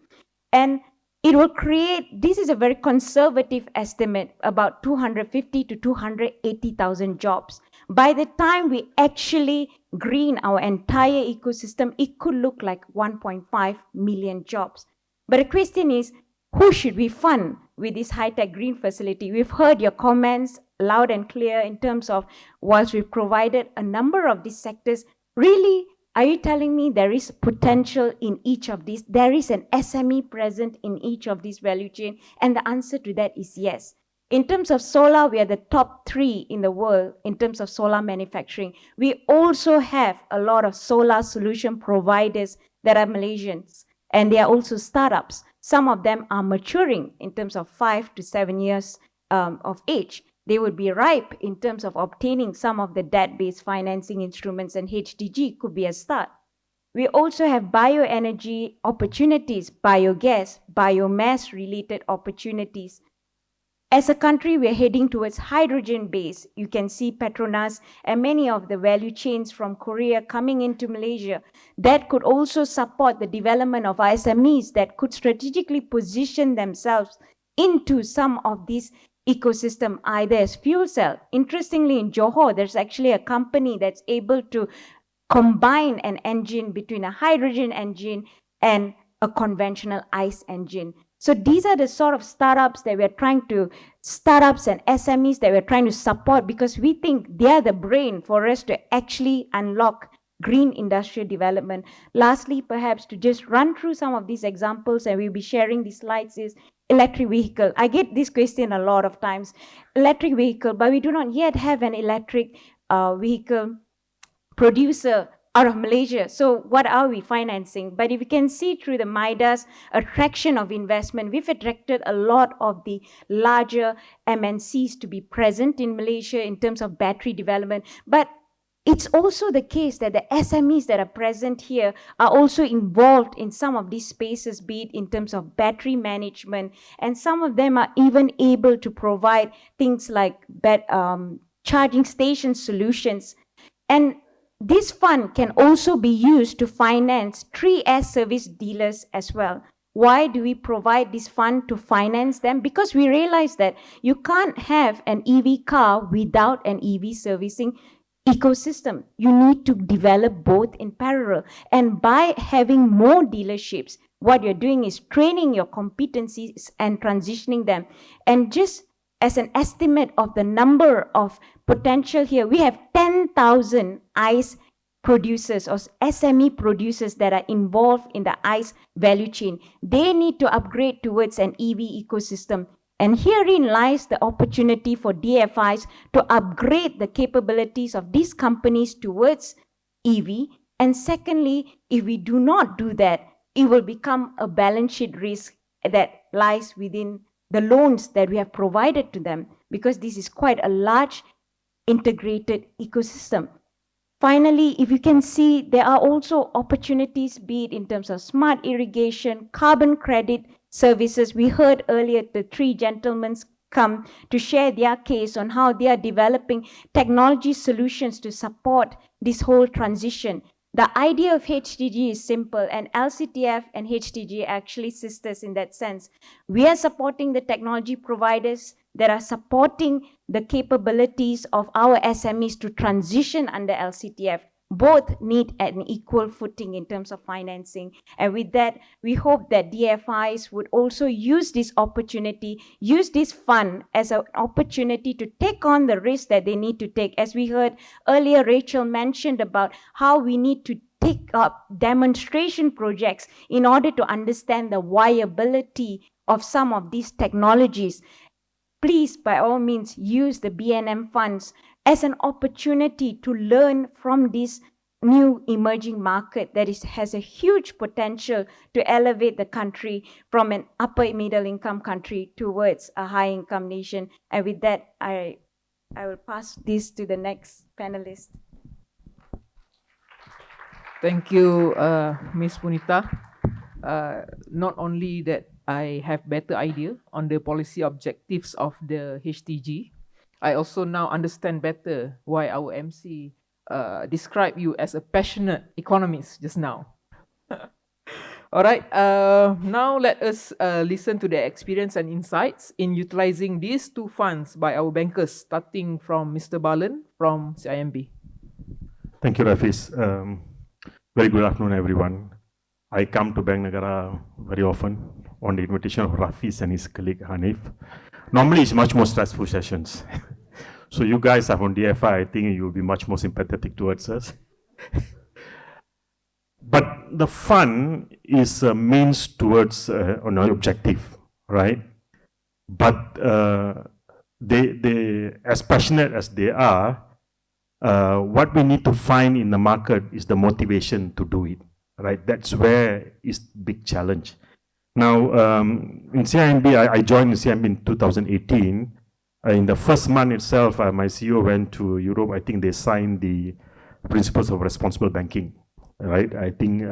And it will create, this is a very conservative estimate, about 250 to 280,000 jobs. By the time we actually green our entire ecosystem, it could look like 1.5 million jobs. But the question is, who should we fund with this high-tech green facility? We've heard your comments loud and clear in terms of, whilst we've provided a number of these sectors, really, are you telling me there is potential in each of these? There is an SME present in each of these value chain? And the answer to that is yes. In terms of solar, we are the top 3 in the world in terms of solar manufacturing. We also have a lot of solar solution providers that are Malaysians, and they are also startups. Some of them are maturing in terms of 5 to 7 years of age. They would be ripe in terms of obtaining some of the debt-based financing instruments, and HDG could be a start. We also have bioenergy opportunities, biogas, biomass-related opportunities. As a country, we're heading towards hydrogen-based. You can see Petronas and many of the value chains from Korea coming into Malaysia. That could also support the development of SMEs that could strategically position themselves into some of these ecosystem, either as fuel cell. Interestingly, in Johor, there's actually a company that's able to combine an engine between a hydrogen engine and a conventional ICE engine. So these are the sort of startups and SMEs that we're trying to support, because we think they are the brain for us to actually unlock green industrial development. Lastly, perhaps to just run through some of these examples, and we'll be sharing these slides, is electric vehicle. I get this question a lot of times. Electric vehicle, but we do not yet have an electric vehicle producer out of Malaysia. So what are we financing? But if you can see through the MIDAS attraction of investment, we've attracted a lot of the larger MNCs to be present in Malaysia in terms of battery development. But it's also the case that the SMEs that are present here are also involved in some of these spaces, be it in terms of battery management, and some of them are even able to provide things like charging station solutions. And this fund can also be used to finance 3S service dealers as well. Why do we provide this fund to finance them? Because we realize that you can't have an EV car without an EV servicing ecosystem. You need to develop both in parallel. And by having more dealerships, what you're doing is training your competencies and transitioning them. And just as an estimate of the number of potential here, we have 10,000 ICE producers or SME producers that are involved in the ICE value chain. They need to upgrade towards an EV ecosystem. And herein lies the opportunity for DFIs to upgrade the capabilities of these companies towards EV. And secondly, if we do not do that, it will become a balance sheet risk that lies within the loans that we have provided to them, because this is quite a large integrated ecosystem. Finally, if you can see, there are also opportunities, be it in terms of smart irrigation, carbon credit services. We heard earlier the three gentlemen come to share their case on how they are developing technology solutions to support this whole transition. The idea of HTG is simple, and LCTF and HTG are actually sisters in that sense. We are supporting the technology providers that are supporting the capabilities of our SMEs to transition under LCTF. Both need an equal footing in terms of financing. And with that, we hope that DFIs would also use this opportunity, use this fund as an opportunity to take on the risk that they need to take. As we heard earlier, Rachel mentioned about how we need to take up demonstration projects in order to understand the viability of some of these technologies. Please, by all means, use the BNM funds as an opportunity to learn from this new emerging market that has a huge potential to elevate the country from an upper middle income country towards a high income nation. And with that, I will pass this to the next panelist. Thank you, Ms. Punita. Not only that I have better idea on the policy objectives of the HTG, I also now understand better why our MC described you as a passionate economist just now. All right, now let us listen to the experience and insights in utilizing these two funds by our bankers, starting from Mr. Balan from CIMB. Thank you, Rafiz. Very good afternoon, everyone. I come to Bank Negara very often on the invitation of Rafiz and his colleague Hanif. Normally, it's much more stressful sessions. So you guys are on DFI, I think you'll be much more sympathetic towards us. But the fun is a means towards an objective, right? But they, as passionate as they are, what we need to find in the market is the motivation to do it, right? That's where is big challenge. Now, in CIMB, I joined CIMB in 2018. In the first month itself, my CEO went to Europe. I think they signed the principles of responsible banking, right? I think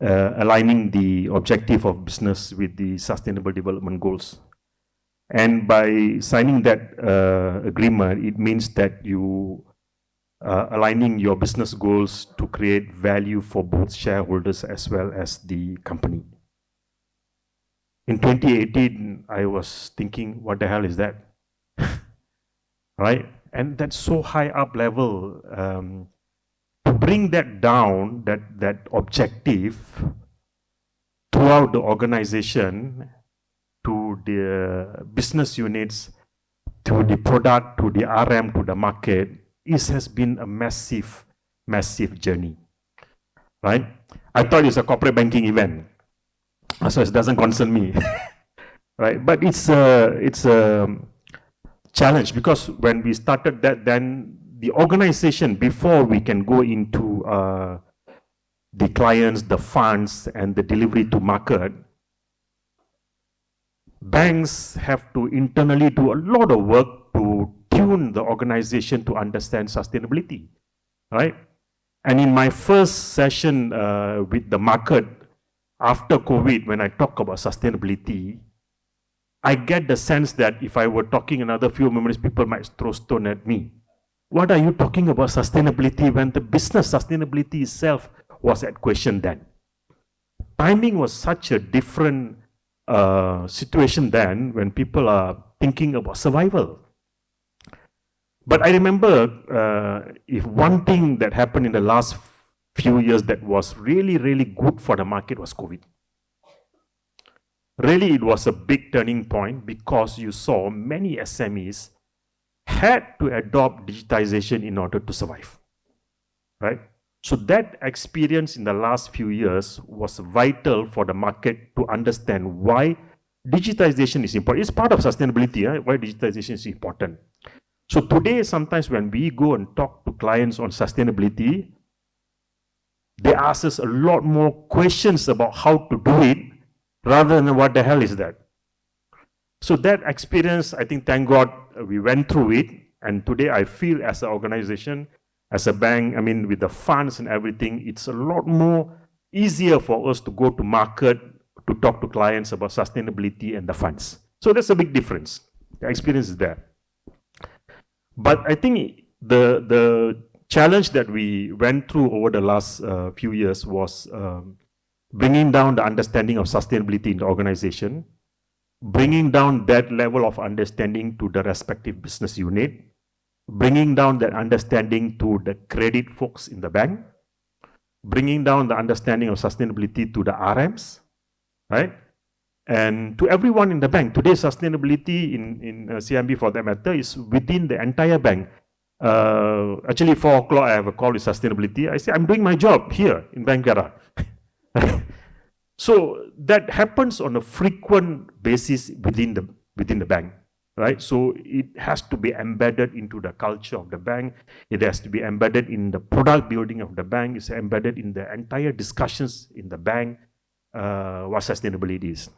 aligning the objective of business with the sustainable development goals. And by signing that agreement, it means that you aligning your business goals to create value for both shareholders as well as the company. In 2018, I was thinking, what the hell is that? Right? And that's so high up level. To bring that down, that objective, throughout the organization, to the business units, to the product, to the RM, to the market, it has been a massive, massive journey, right? I thought it's a corporate banking event, so it doesn't concern me, right? But it's a challenge, because when we started that, then the organization, before we can go into the clients, the funds, and the delivery to market, banks have to internally do a lot of work to tune the organization to understand sustainability, right? And in my first session with the market after COVID, when I talk about sustainability, I get the sense that if I were talking another few moments, people might throw stone at me. What are you talking about sustainability when the business sustainability itself was at question then? Timing was such a different situation then, when people are thinking about survival. But I remember if one thing that happened in the last few years that was really, really good for the market was COVID. Really, it was a big turning point, because you saw many SMEs had to adopt digitization in order to survive, right? So that experience in the last few years was vital for the market to understand why digitization is important. It's part of sustainability, why digitization is important. So today, sometimes when we go and talk to clients on sustainability, they ask us a lot more questions about how to do it, rather than what the hell is that. So that experience, I think, thank God, we went through it. And today I feel as an organization, as a bank, I mean, with the funds and everything, it's a lot more easier for us to go to market, to talk to clients about sustainability and the funds. So that's a big difference. The experience is there. But I think the challenge that we went through over the last few years was bringing down the understanding of sustainability in the organization, bringing down that level of understanding to the respective business unit, bringing down that understanding to the credit folks in the bank, bringing down the understanding of sustainability to the RMs, right? And to everyone in the bank. Today, sustainability in CIMB, for that matter, is within the entire bank. Actually, 4 o'clock, I have a call with sustainability. I say, I'm doing my job here in Bankara. So that happens on a frequent basis within the bank, right? So it has to be embedded into the culture of the bank. It has to be embedded in the product building of the bank. It's embedded in the entire discussions in the bank, what sustainability is.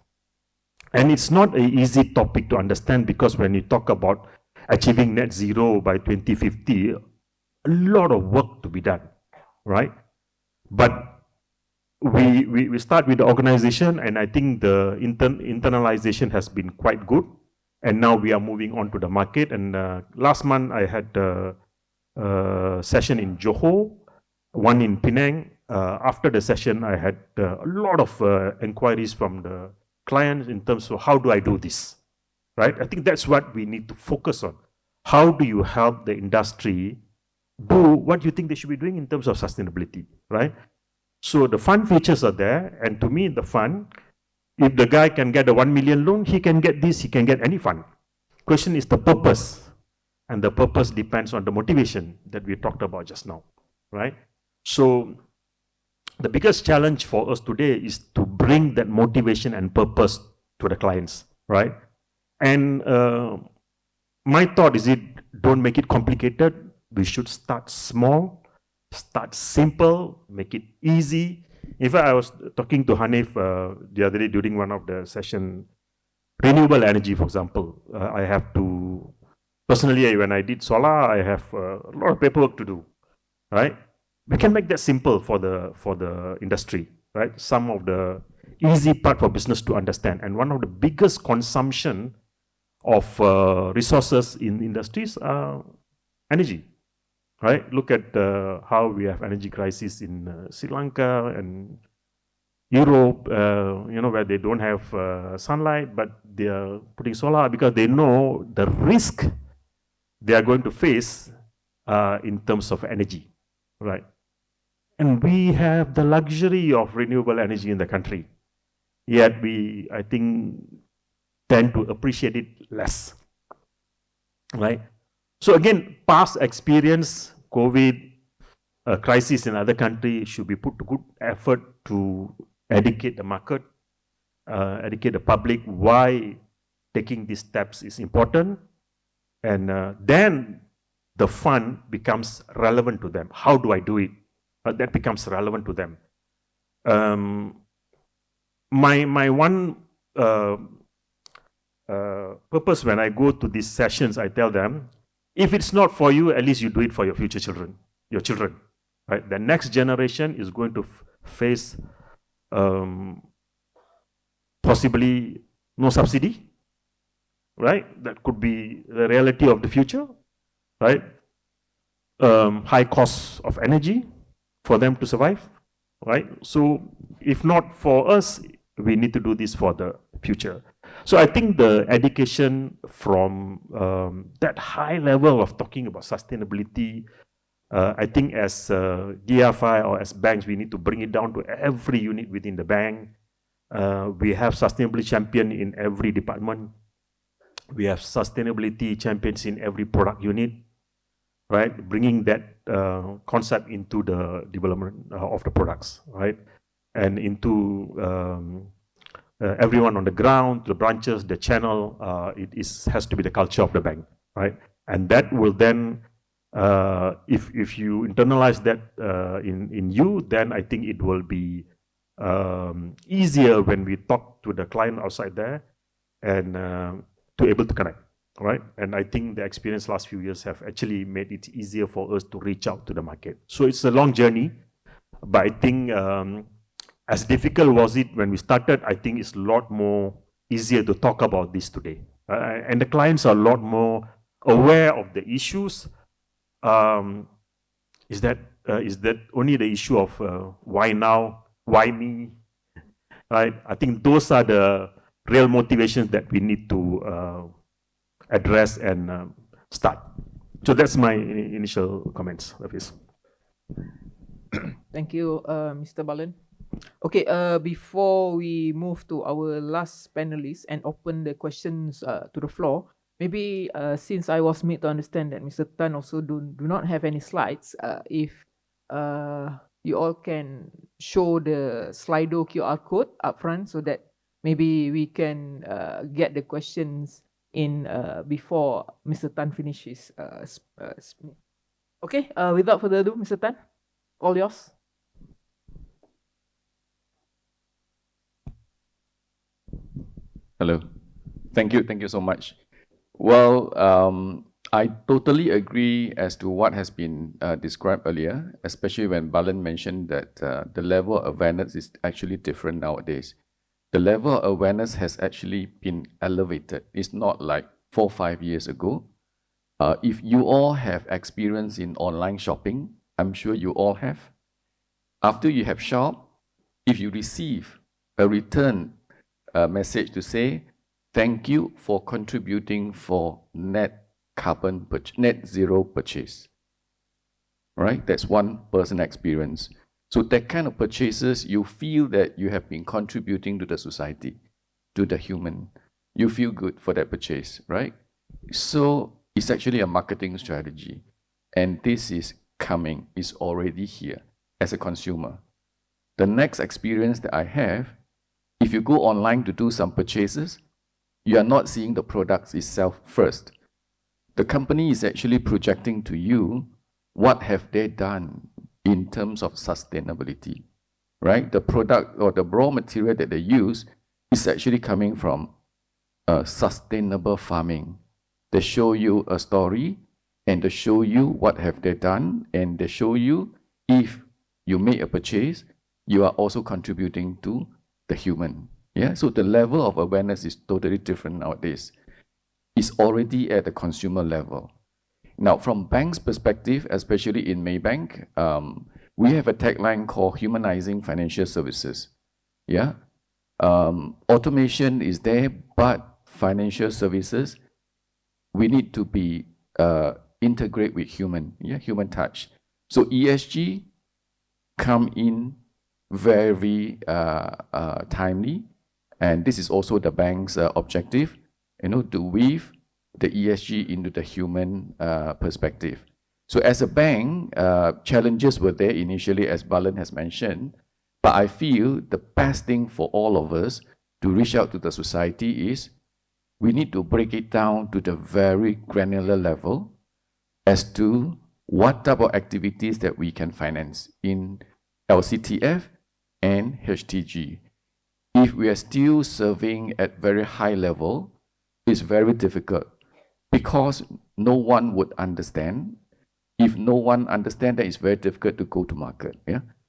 And it's not an easy topic to understand, because when you talk about achieving net zero by 2050, a lot of work to be done, right? But we start with the organization, and I think the internalization has been quite good. And now we are moving on to the market. And last month I had a session in Johor, one in Penang. After the session, I had a lot of inquiries from the clients in terms of how do I do this, right? I think that's what we need to focus on. How do you help the industry do what you think they should be doing in terms of sustainability, right? So the fund features are there, and to me, the fund, if the guy can get a 1 million loan, he can get this, he can get any fund. Question is the purpose, and the purpose depends on the motivation that we talked about just now, right? So the biggest challenge for us today is to bring that motivation and purpose to the clients, right? And my thought is, don't make it complicated. We should start small, start simple, make it easy. In fact, I was talking to Hanif the other day during one of the session, renewable energy, for example. I have to, personally, when I did solar, I have a lot of paperwork to do, right? We can make that simple for the industry, right? Some of the easy part for business to understand. And one of the biggest consumption of resources in industries are energy, right? Look at how we have energy crisis in Sri Lanka and Europe, where they don't have sunlight, but they are putting solar because they know the risk they are going to face in terms of energy, right? And we have the luxury of renewable energy in the country. yet we, I think, tend to appreciate it less, right? So again, past experience, COVID, crisis in other countries should be put to good effort to educate the market, educate the public why taking these steps is important, and then the fund becomes relevant to them. How do I do it? That becomes relevant to them. My one purpose when I go to these sessions, I tell them, if it's not for you, at least you do it for your future children, your children, right? The next generation is going to face possibly no subsidy, right? That could be the reality of the future, right? High costs of energy for them to survive, right? So if not for us, we need to do this for the future. So I think the education from that high level of talking about sustainability, I think as DFI or as banks, we need to bring it down to every unit within the bank. We have sustainability champion in every department. We have sustainability champions in every product unit, right? Bringing that concept into the development of the products, right? And into everyone on the ground, the branches, the channel, has to be the culture of the bank, right? And that will then, if you internalize that in you, then I think it will be easier when we talk to the client outside there and to able to connect, right? And I think the experience last few years have actually made it easier for us to reach out to the market. So it's a long journey, but I think as difficult was it when we started, I think it's a lot more easier to talk about this today. And the clients are a lot more aware of the issues. Is that only the issue of why now, why me, right? I think those are the real motivations that we need to address and start. So that's my initial comments, Hafiz. Thank you, Mr. Balan. Okay, before we move to our last panelist and open the questions to the floor, maybe since I was made to understand that Mr. Tan also do not have any slides, if you all can show the Slido QR code up front so that maybe we can get the questions in before Mr. Tan finishes. Okay, without further ado, Mr. Tan, all yours. Hello. Thank you so much. Well, I totally agree as to what has been described earlier, especially when Balan mentioned that the level of awareness is actually different nowadays. The level of awareness has actually been elevated. It's not like 4 or 5 years ago. If you all have experience in online shopping, I'm sure you all have. After you have shopped, if you receive a return message to say, thank you for contributing for net zero purchase. Right? That's one person experience. So that kind of purchases, you feel that you have been contributing to the society, to the human. You feel good for that purchase, right? So it's actually a marketing strategy. And this is coming, is already here as a consumer. The next experience that I have, if you go online to do some purchases, you are not seeing the products itself first. The company is actually projecting to you what have they done in terms of sustainability, right? The product or the raw material that they use is actually coming from sustainable farming. They show you a story and they show you what have they done, and they show you if you make a purchase, you are also contributing to the human. Yeah, so the level of awareness is totally different nowadays. It's already at the consumer level. Now, from bank's perspective, especially in Maybank, we have a tagline called humanizing financial services. Yeah, automation is there, but financial services, we need to be integrate with human, human touch. So ESG come in very timely And this is also the bank's objective, to weave the ESG into the human perspective. So as a bank, challenges were there initially, as Balan has mentioned, but I feel the best thing for all of us to reach out to the society is we need to break it down to the very granular level as to what type of activities that we can finance in LCTF and HTG. If we are still serving at very high level, it's very difficult because no one would understand. If no one understands, then it's very difficult to go to market,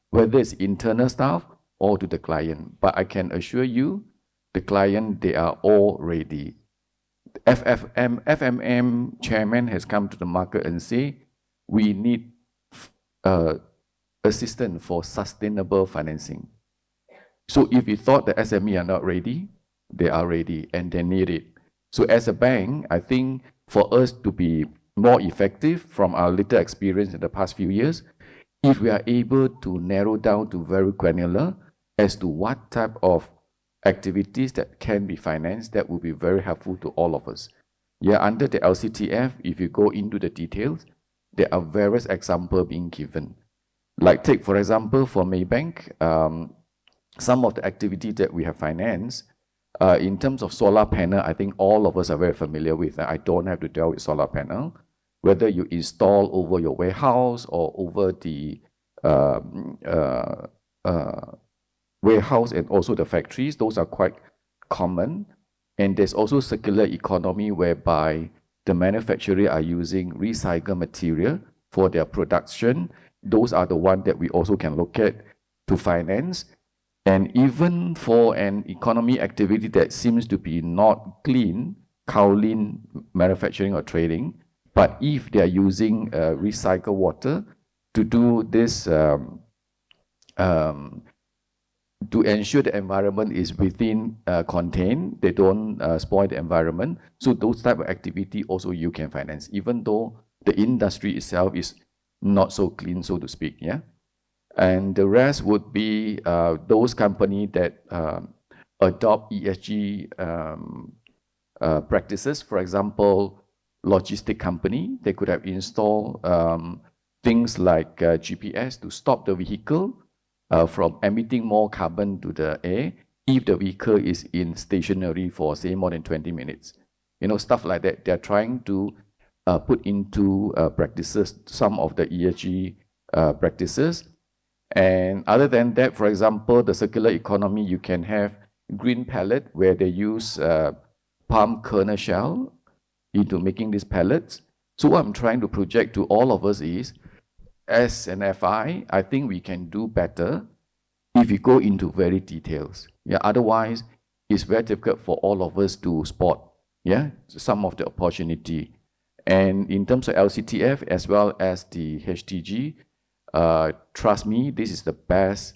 whether it's internal staff or to the client. But I can assure you, the client, they are all ready. FMM chairman has come to the market and say, we need assistance for sustainable financing. So if you thought the SME are not ready, they are ready and they need it. So as a bank, I think for us to be more effective from our little experience in the past few years, if we are able to narrow down to very granular as to what type of activities that can be financed, that will be very helpful to all of us. Under the LCTF, if you go into the details, there are various examples being given. Like take, for example, for Maybank, some of the activity that we have financed, in terms of solar panel, I think all of us are very familiar with that. I don't have to deal with solar panel. Whether you install over your warehouse or over the warehouse and also the factories, those are quite common. And there's also circular economy whereby the manufacturers are using recycled material for their production. Those are the ones that we also can look at to finance. And even for an economy activity that seems to be not clean, kaolin manufacturing or trading, but if they are using recycled water to do this, to ensure the environment is within contained, they don't spoil the environment. So those type of activity also you can finance, even though the industry itself is not so clean, so to speak. And the rest would be those companies that adopt ESG practices. For example, logistic company, they could have installed things like GPS to stop the vehicle from emitting more carbon to the air if the vehicle is in stationary for, say, more than 20 minutes. Stuff like that. They're trying to put into practices some of the ESG practices. And other than that, for example, the circular economy, you can have green pellet where they use palm kernel shell into making these pellets. So what I'm trying to project to all of us is, as an FI, I think we can do better if we go into very details. Otherwise, it's very difficult for all of us to spot some of the opportunity. And in terms of LCTF as well as the HTG, trust me, this is the best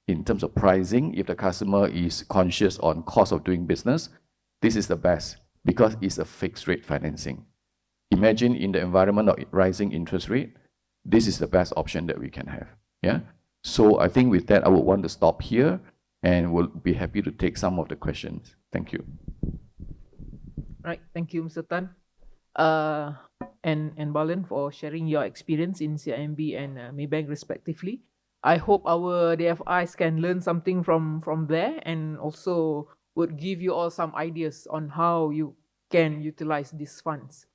in terms of pricing. If the customer is conscious on cost of doing business, this is the best because it's a fixed rate financing. Imagine in the environment of rising interest rate, this is the best option that we can have. So I think with that, I would want to stop here and will be happy to take some of the questions. Thank you. Right, thank you, Mr. Tan. And Balan for sharing your experience in CIMB and Maybank respectively. I hope our DFIs can learn something from there and also would give you all some ideas on how you can utilize these funds.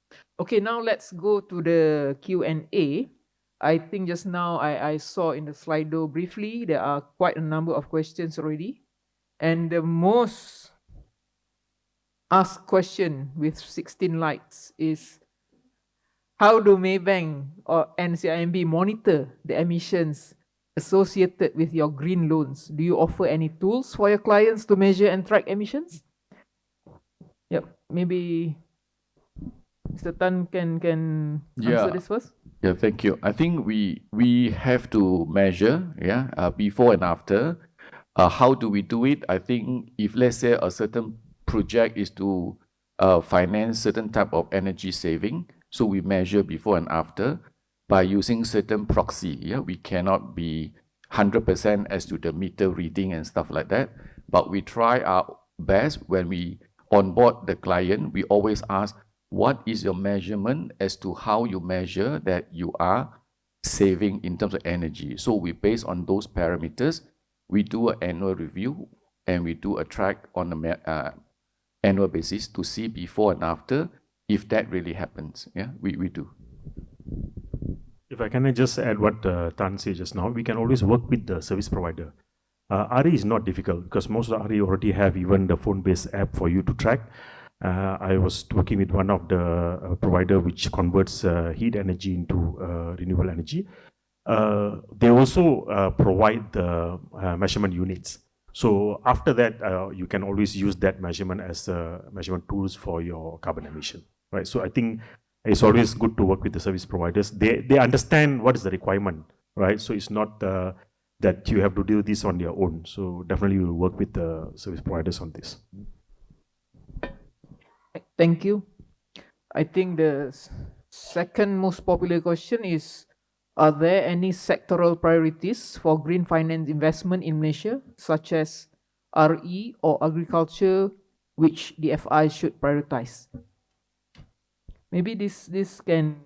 Okay, now let's go to the Q&A. I think just now I saw in the Slido briefly, there are quite a number of questions already. And the most asked question with 16 likes is, how do Maybank or NCIMB monitor the emissions associated with your green loans? Do you offer any tools for your clients to measure and track emissions? Yep, maybe Mr. Tan can answer this first. Thank you. I think we have to measure, before and after. How do we do it? I think if let's say a certain project is to finance certain type of energy saving, so we measure before and after by using certain proxy. We cannot be 100% as to the meter reading and stuff like that, but we try our best when we onboard the client, we always ask, what is your measurement as to how you measure that you are saving in terms of energy? So we base on those parameters, we do an annual review, and we do a track on the annual basis to see before and after if that really happens. Yeah, we do. If I can just add what Tan said just now, we can always work with the service provider. RE is not difficult because most of the RE already have even the phone-based app for you to track. I was working with one of the provider which converts heat energy into renewable energy. They also provide the measurement units. So after that, you can always use that measurement as measurement tools for your carbon emission, right? So I think it's always good to work with the service providers. They understand what is the requirement, right? So it's not that you have to do this on your own. So definitely we'll work with the service providers on this. Thank you. I think the second most popular question is, are there any sectoral priorities for green finance investment in Malaysia, such as RE or agriculture, which DFI should prioritize? Maybe this can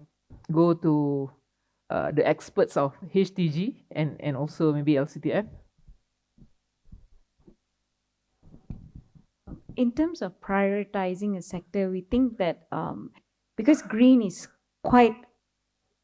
go to the experts of HTG and also maybe LCTF. In terms of prioritizing a sector, we think that because green is quite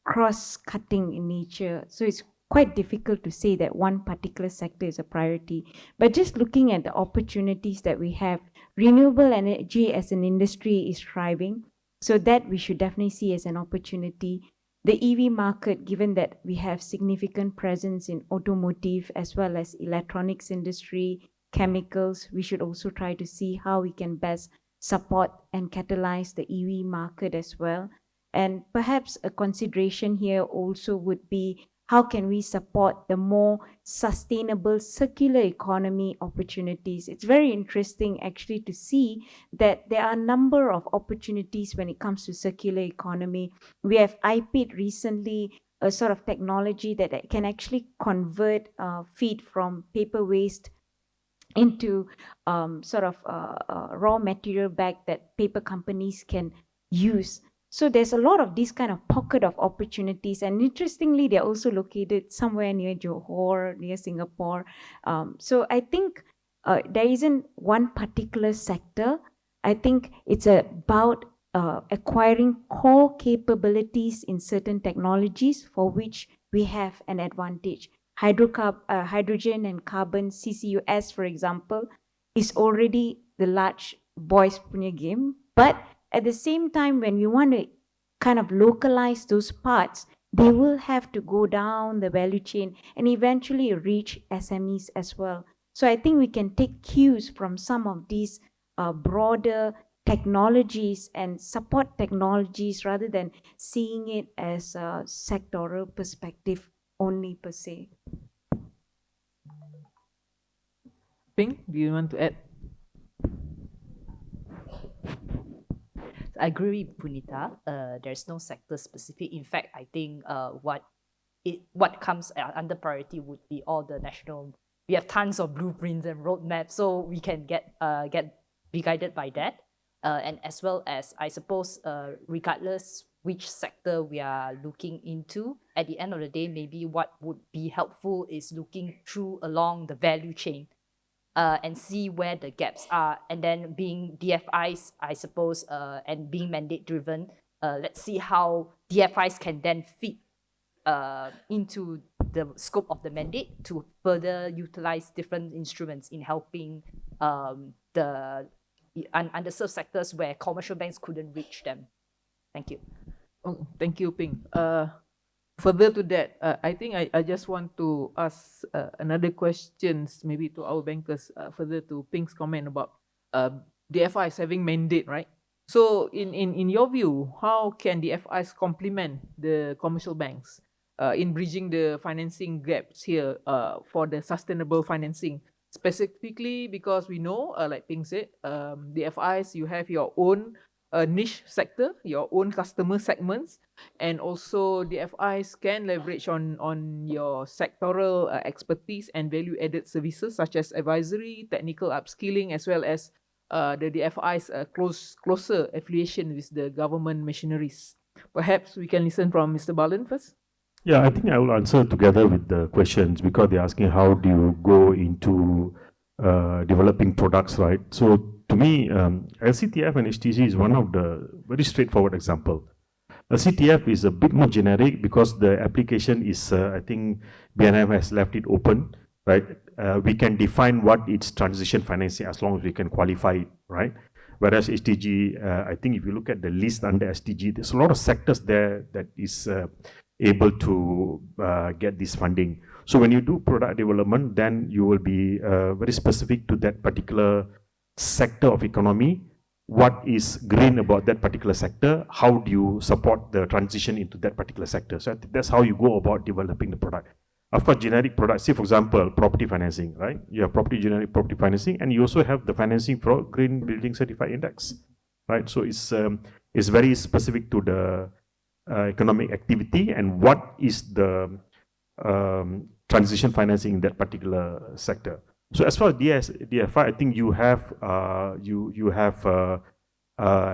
cross-cutting in nature, so it's quite difficult to say that one particular sector is a priority. But just looking at the opportunities that we have, renewable energy as an industry is thriving, so that we should definitely see as an opportunity. The EV market, given that we have significant presence in automotive as well as electronics industry, chemicals, we should also try to see how we can best support and catalyze the EV market as well. And perhaps a consideration here also would be, how can we support the more sustainable circular economy opportunities? It's very interesting actually to see that there are a number of opportunities when it comes to circular economy. We have IPID recently, a sort of technology that can actually convert feed from paper waste into raw material bag that paper companies can use. So there's a lot of this kind of pocket of opportunities, and interestingly, they're also located somewhere near Johor, near Singapore. So I think there isn't one particular sector. I think it's about acquiring core capabilities in certain technologies for which we have an advantage. Hydrogen and carbon, CCUS, for example, is already the large boys punya game. But at the same time, when we want to kind of localize those parts, they will have to go down the value chain and eventually reach SMEs as well. So I think we can take cues from some of these broader technologies and support technologies rather than seeing it as a sectoral perspective only per se. Ping, do you want to add? I agree with Punita. There's no sector specific. In fact, I think what comes under priority would be all the national. We have tons of blueprints and roadmaps, so we can be guided by that. And as well as, I suppose, regardless which sector we are looking into, at the end of the day, maybe what would be helpful is looking through along the value chain. And see where the gaps are, and then being DFIs, I suppose, and being mandate driven, let's see how DFIs can then fit into the scope of the mandate to further utilize different instruments in helping the underserved sectors where commercial banks couldn't reach them. Thank you. Oh, thank you, Ping. Further to that, I think I just want to ask another questions maybe to our bankers, further to Ping's comment about DFIs having mandate, right? So in your view, how can DFIs complement the commercial banks in bridging the financing gaps here for the sustainable financing? Specifically because we know, like Ping said, DFIs, you have your own niche sector, your own customer segments, and also DFIs can leverage on your sectoral expertise and value-added services such as advisory, technical upskilling, as well as the DFI's closer affiliation with the government machineries. Perhaps we can listen from Mr. Balan first. Yeah, I think I will answer together with the questions because they're asking how do you go into developing products, right? So to me, LCTF and HTG is one of the very straightforward example. LCTF is a bit more generic because the application is, I think BNM has left it open, right? We can define what it's transition financing as long as we can qualify it, right? Whereas HTG, I think if you look at the list under STG, there's a lot of sectors there that is able to get this funding. So when you do product development, then you will be very specific to that particular sector of economy. What is green about that particular sector? How do you support the transition into that particular sector? So I think that's how you go about developing the product. Of course, generic products, say for example, property financing, right? You have generic property financing, and you also have the financing for Green Building Certified Index, right? So it's very specific to the economic activity and what is the transition financing in that particular sector. So as far as DFI, I think you have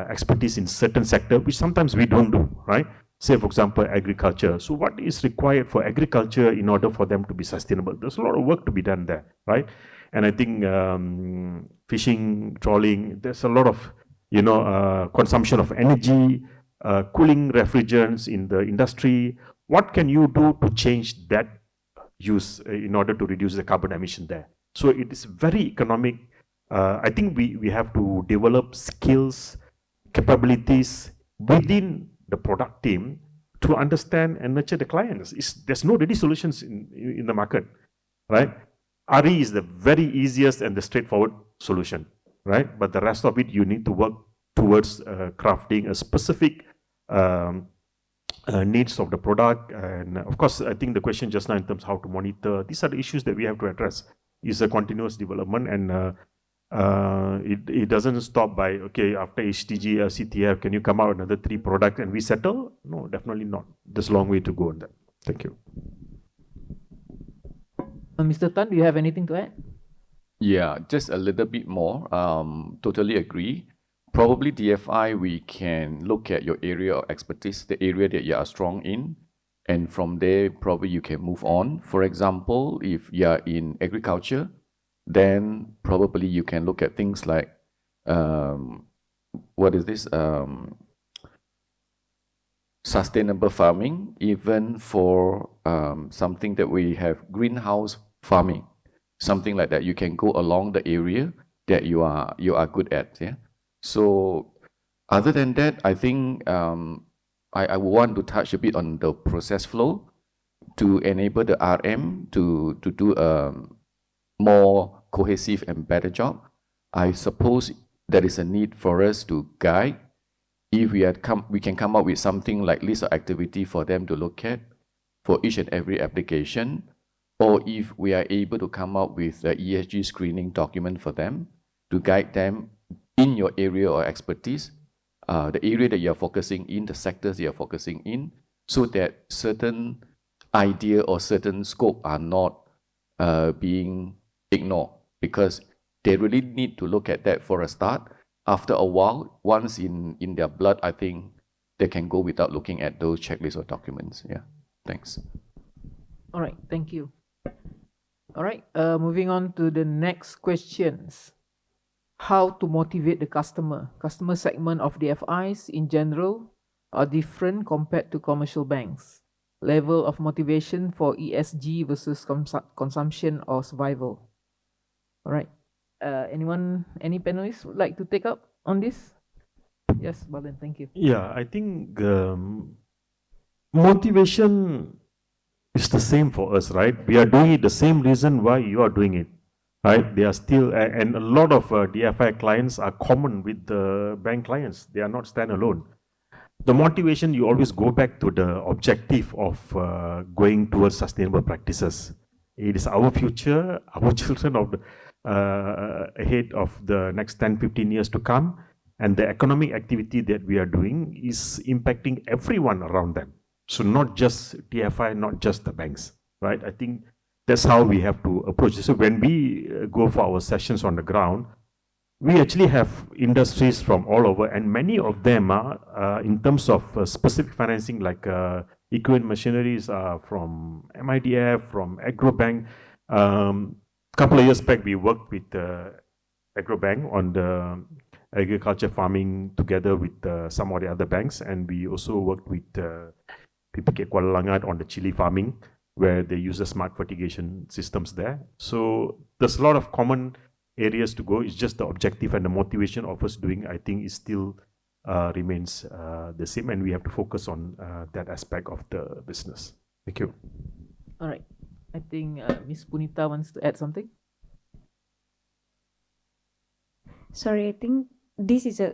expertise in certain sector, which sometimes we don't do, right? Say for example, agriculture. So what is required for agriculture in order for them to be sustainable? There's a lot of work to be done there, right? And I think fishing, trawling, there's a lot of consumption of energy, cooling refrigerants in the industry. What can you do to change that use in order to reduce the carbon emission there? So it is very economic. I think we have to develop skills, capabilities within the product team to understand and nurture the clients. There's no ready solutions in the market, right? RE is the very easiest and the straightforward solution, right? But the rest of it, you need to work towards crafting a specific needs of the product. And of course, I think the question just now in terms of how to monitor, these are the issues that we have to address. It's a continuous development, and it doesn't stop by, okay, after HTG, CTF, can you come out another 3 products and we settle? No, definitely not. There's a long way to go on that. Thank you. Mr. Tan, do you have anything to add? Yeah, just a little bit more. Totally agree. Probably DFI, we can look at your area of expertise, the area that you are strong in, and from there, probably you can move on. For example, if you are in agriculture, then probably you can look at things like, sustainable farming, even for something that we have greenhouse farming, something like that. You can go along the area that you are good at. Yeah. So other than that, I think I want to touch a bit on the process flow to enable the RM to do a more cohesive and better job. I suppose there is a need for us to guide. If we can come up with something like list of activity for them to look at for each and every application, or if we are able to come up with the ESG screening document for them to guide them in your area of expertise, the area that you're focusing in, the sectors you're focusing in, so that certain idea or certain scope are not being ignored, because they really need to look at that for a start. After a while, once in their blood, I think they can go without looking at those checklists or documents. Yeah, thanks. All right, thank you. All right, moving on to the next questions. How to motivate the customer? Customer segment of DFIs in general are different compared to commercial banks. Level of motivation for ESG versus consumption or survival. All right. Any panelists would like to take up on this? Yes, Balan, thank you. Yeah, I think motivation is the same for us, right? We are doing it the same reason why you are doing it, right? They are still, and a lot of DFI clients are common with the bank clients. They are not standalone. The motivation, you always go back to the objective of going towards sustainable practices. It is our future, our children of the, ahead of the next 10, 15 years to come. And the economic activity that we are doing is impacting everyone around them. So not just DFI, not just the banks, right? I think that's how we have to approach this. So when we go for our sessions on the ground, we actually have industries from all over, and many of them are, in terms of specific financing, like equipment machineries are from MIDF, from Agrobank. Couple of years back, we worked with Agrobank on the agriculture farming together with some of the other banks, and we also worked with PPK Kuala Langat on the chili farming, where they use the smart fertigation systems there. So there's a lot of common areas to go. It's just the objective and the motivation of us doing, I think, is still remains the same, and we have to focus on that aspect of the business. Thank you. All right. I think Ms. Punita wants to add something. Sorry, I think this is a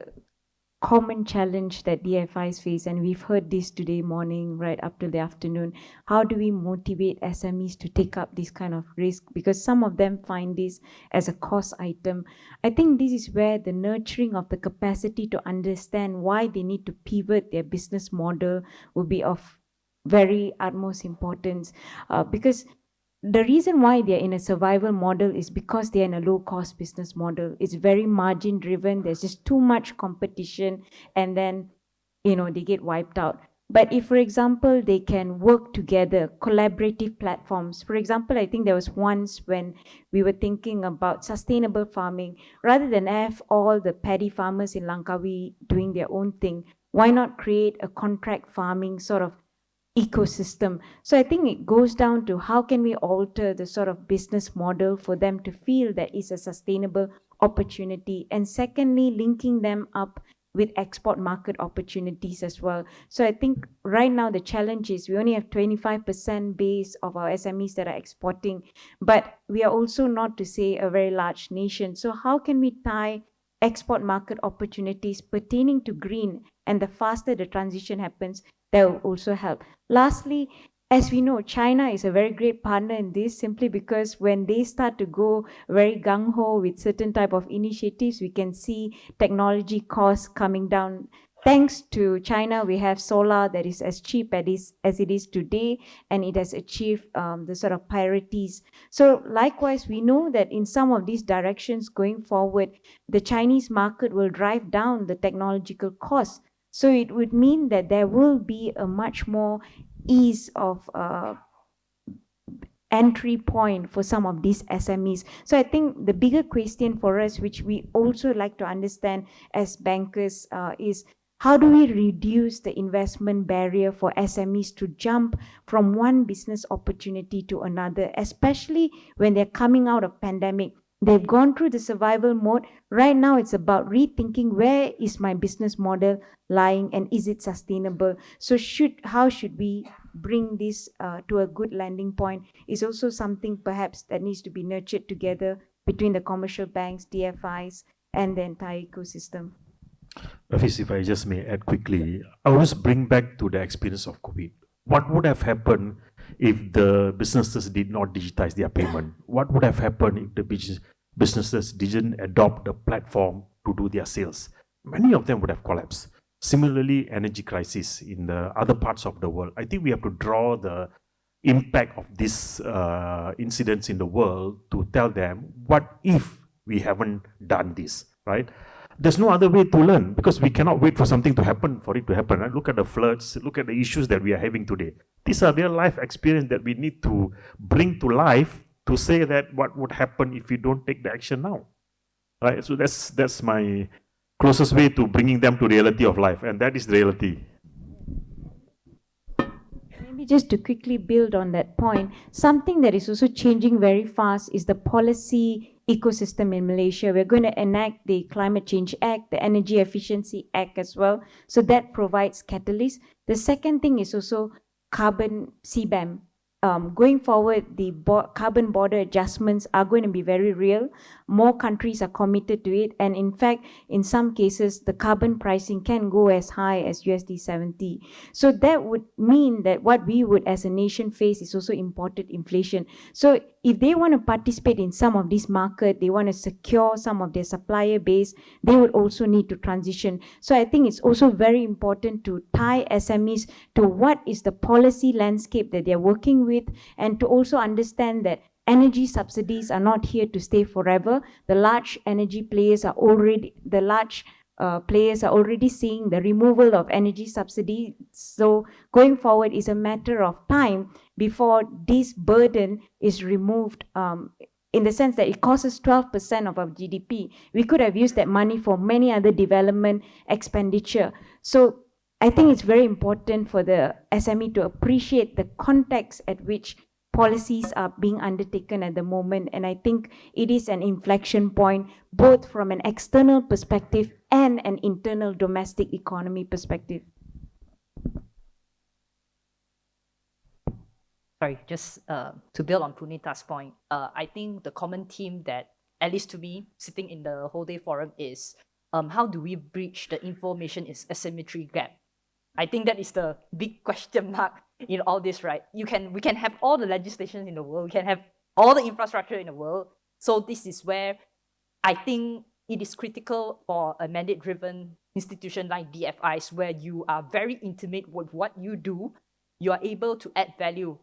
common challenge that DFIs face, and we've heard this today morning right up to the afternoon. How do we motivate SMEs to take up this kind of risk? Because some of them find this as a cost item. I think this is where the nurturing of the capacity to understand why they need to pivot their business model will be of very utmost importance, because the reason why they're in a survival model is because they're in a low cost business model. It's very margin driven. There's just too much competition, and then, they get wiped out. But if, for example, they can work together, collaborative platforms. For example, I think there was once when we were thinking about sustainable farming, rather than have all the paddy farmers in Langkawi doing their own thing, why not create a contract farming sort of ecosystem? So I think it goes down to how can we alter the sort of business model for them to feel that it's a sustainable opportunity, and secondly, linking them up with export market opportunities as well. So I think right now the challenge is we only have 25% base of our SMEs that are exporting, but we are also not to say a very large nation. So how can we tie export market opportunities pertaining to green, and the faster the transition happens, that will also help. Lastly, as we know, China is a very great partner in this, simply because when they start to go very gung-ho with certain type of initiatives, we can see technology costs coming down. Thanks to China, we have solar that is as cheap as it is today, and it has achieved the sort of parities. So likewise, we know that in some of these directions going forward, the Chinese market will drive down the technological costs. So it would mean that there will be a much more ease of entry point for some of these SMEs. So I think the bigger question for us, which we also like to understand as bankers, is how do we reduce the investment barrier for SMEs to jump from one business opportunity to another, especially when they're coming out of pandemic. They've gone through the survival mode. Right now, it's about rethinking, where is my business model lying and is it sustainable? So how should we bring this to a good landing point is also something perhaps that needs to be nurtured together between the commercial banks, DFIs, and the entire ecosystem. Rafiz, if I just may add quickly, I will just bring back to the experience of COVID. What would have happened if the businesses did not digitize their payment? What would have happened if the businesses didn't adopt the platform to do their sales? Many of them would have collapsed. Similarly, energy crisis in the other parts of the world. I think we have to draw the impact of these incidents in the world to tell them, what if we haven't done this, right? There's no other way to learn, because we cannot wait for something to happen for it to happen. Right? Look at the floods, look at the issues that we are having today. These are real life experience that we need to bring to life to say that what would happen if we don't take the action now, right? So that's my closest way to bringing them to reality of life, and that is the reality. Maybe just to quickly build on that point, something that is also changing very fast is the policy ecosystem in Malaysia. We're going to enact the Climate Change Act, the Energy Efficiency Act as well. So that provides catalyst. The second thing is also carbon CBAM. Going forward, the carbon border adjustments are going to be very real. More countries are committed to it. And in fact, in some cases, the carbon pricing can go as high as USD 70. So that would mean that what we would as a nation face is also imported inflation. So if they want to participate in some of this market, they want to secure some of their supplier base, they would also need to transition. So I think it's also very important to tie SMEs to what is the policy landscape that they're working with, and to also understand that energy subsidies are not here to stay forever. The large energy players are already, players are already seeing the removal of energy subsidy. So going forward is a matter of time before this burden is removed, in the sense that it costs 12% of our GDP. We could have used that money for many other development expenditure. So I think it's very important for the SME to appreciate the context at which policies are being undertaken at the moment. And I think it is an inflection point, both from an external perspective and an internal domestic economy perspective. Sorry, just to build on Punita's point, I think the common theme that, at least to me, sitting in the whole day forum is how do we bridge the information asymmetry gap? I think that is the big question mark in all this, right? We can have all the legislation in the world, we can have all the infrastructure in the world. So this is where I think it is critical for a mandate-driven institution like DFIs, where you are very intimate with what you do, you are able to add value.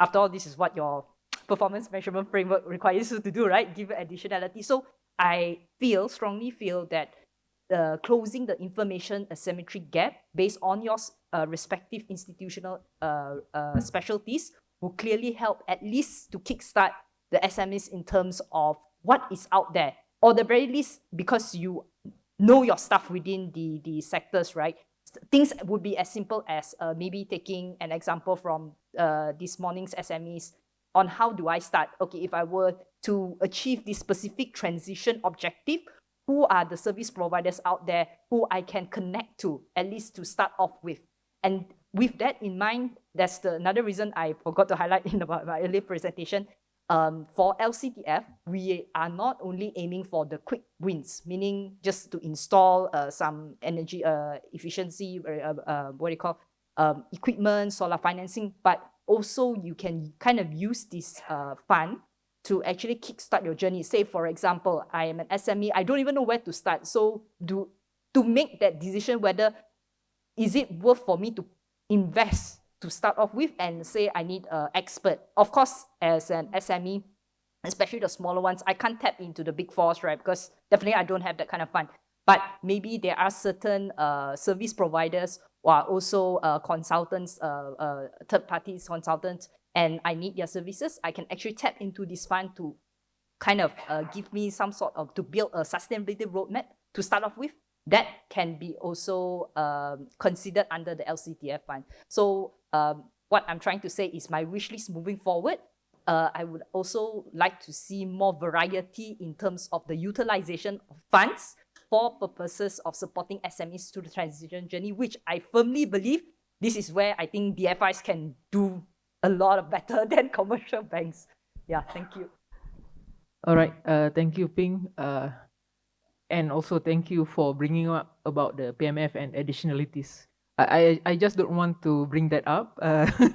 After all, this is what your performance measurement framework requires you to do, right? Give additionality. So I strongly feel that closing the information asymmetry gap based on your respective institutional specialties will clearly help, at least to kickstart the SMEs in terms of what is out there, or the very least, because you know your stuff within the sectors, right? Things would be as simple as maybe taking an example from this morning's SMEs on how do I start? Okay, if I were to achieve this specific transition objective, who are the service providers out there who I can connect to, at least to start off with? And with that in mind, that's another reason I forgot to highlight in my earlier presentation. For LCTF, we are not only aiming for the quick wins, meaning just to install some energy efficiency, equipment, solar financing, but also you can kind of use this fund to actually kickstart your journey. Say, for example, I am an SME, I don't even know where to start. So to make that decision whether is it worth for me to invest to start off with, and say I need an expert. Of course, as an SME, especially the smaller ones, I can't tap into the big fours, right? Because definitely I don't have that kind of fund. But maybe there are certain service providers who are also consultants, third parties consultants, and I need their services. I can actually tap into this fund to kind of give me some sort of, to build a sustainability roadmap to start off with. That can be also considered under the LCTF fund. So what I'm trying to say is my wish list moving forward, I would also like to see more variety in terms of the utilization of funds for purposes of supporting SMEs to the transition journey, which I firmly believe this is where I think DFIs can do a lot of better than commercial banks. Yeah, thank you. All right, thank you, Ping. And also thank you for bringing up about the PMF and additionalities. I just don't want to bring that up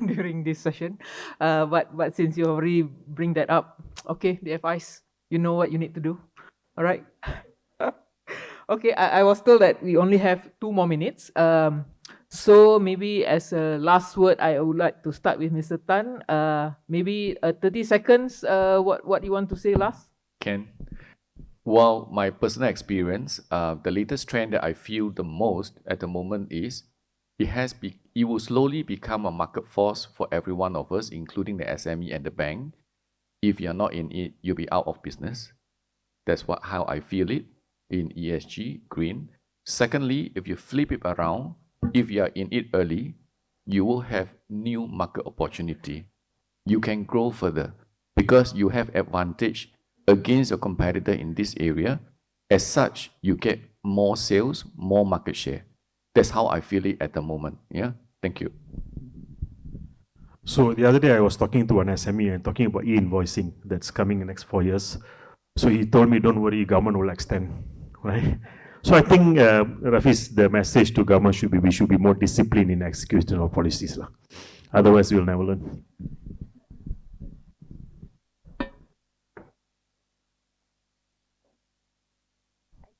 during this session, but since you already bring that up, okay, the FIs, you know what you need to do. All right. Okay, I was told that we only have 2 more minutes. So maybe as a last word, I would like to start with Mr. Tan. Maybe 30 seconds. What you want to say last? Ken? Well, my personal experience, the latest trend that I feel the most at the moment is it will slowly become a market force for every one of us, including the SME and the bank. If you're not in it, you'll be out of business. That's how I feel it in ESG, green. Secondly, if you flip it around, if you are in it early, you will have new market opportunity. You can grow further because you have advantage against your competitor in this area. As such, you get more sales, more market share. That's how I feel it at the moment. Yeah, thank you. So the other day I was talking to an SME and talking about e-invoicing that's coming in the next 4 years. So he told me, don't worry, government will extend, right? So I think, Rafi's, the message to government should be, we should be more disciplined in executing our policies. Otherwise, we'll never learn. I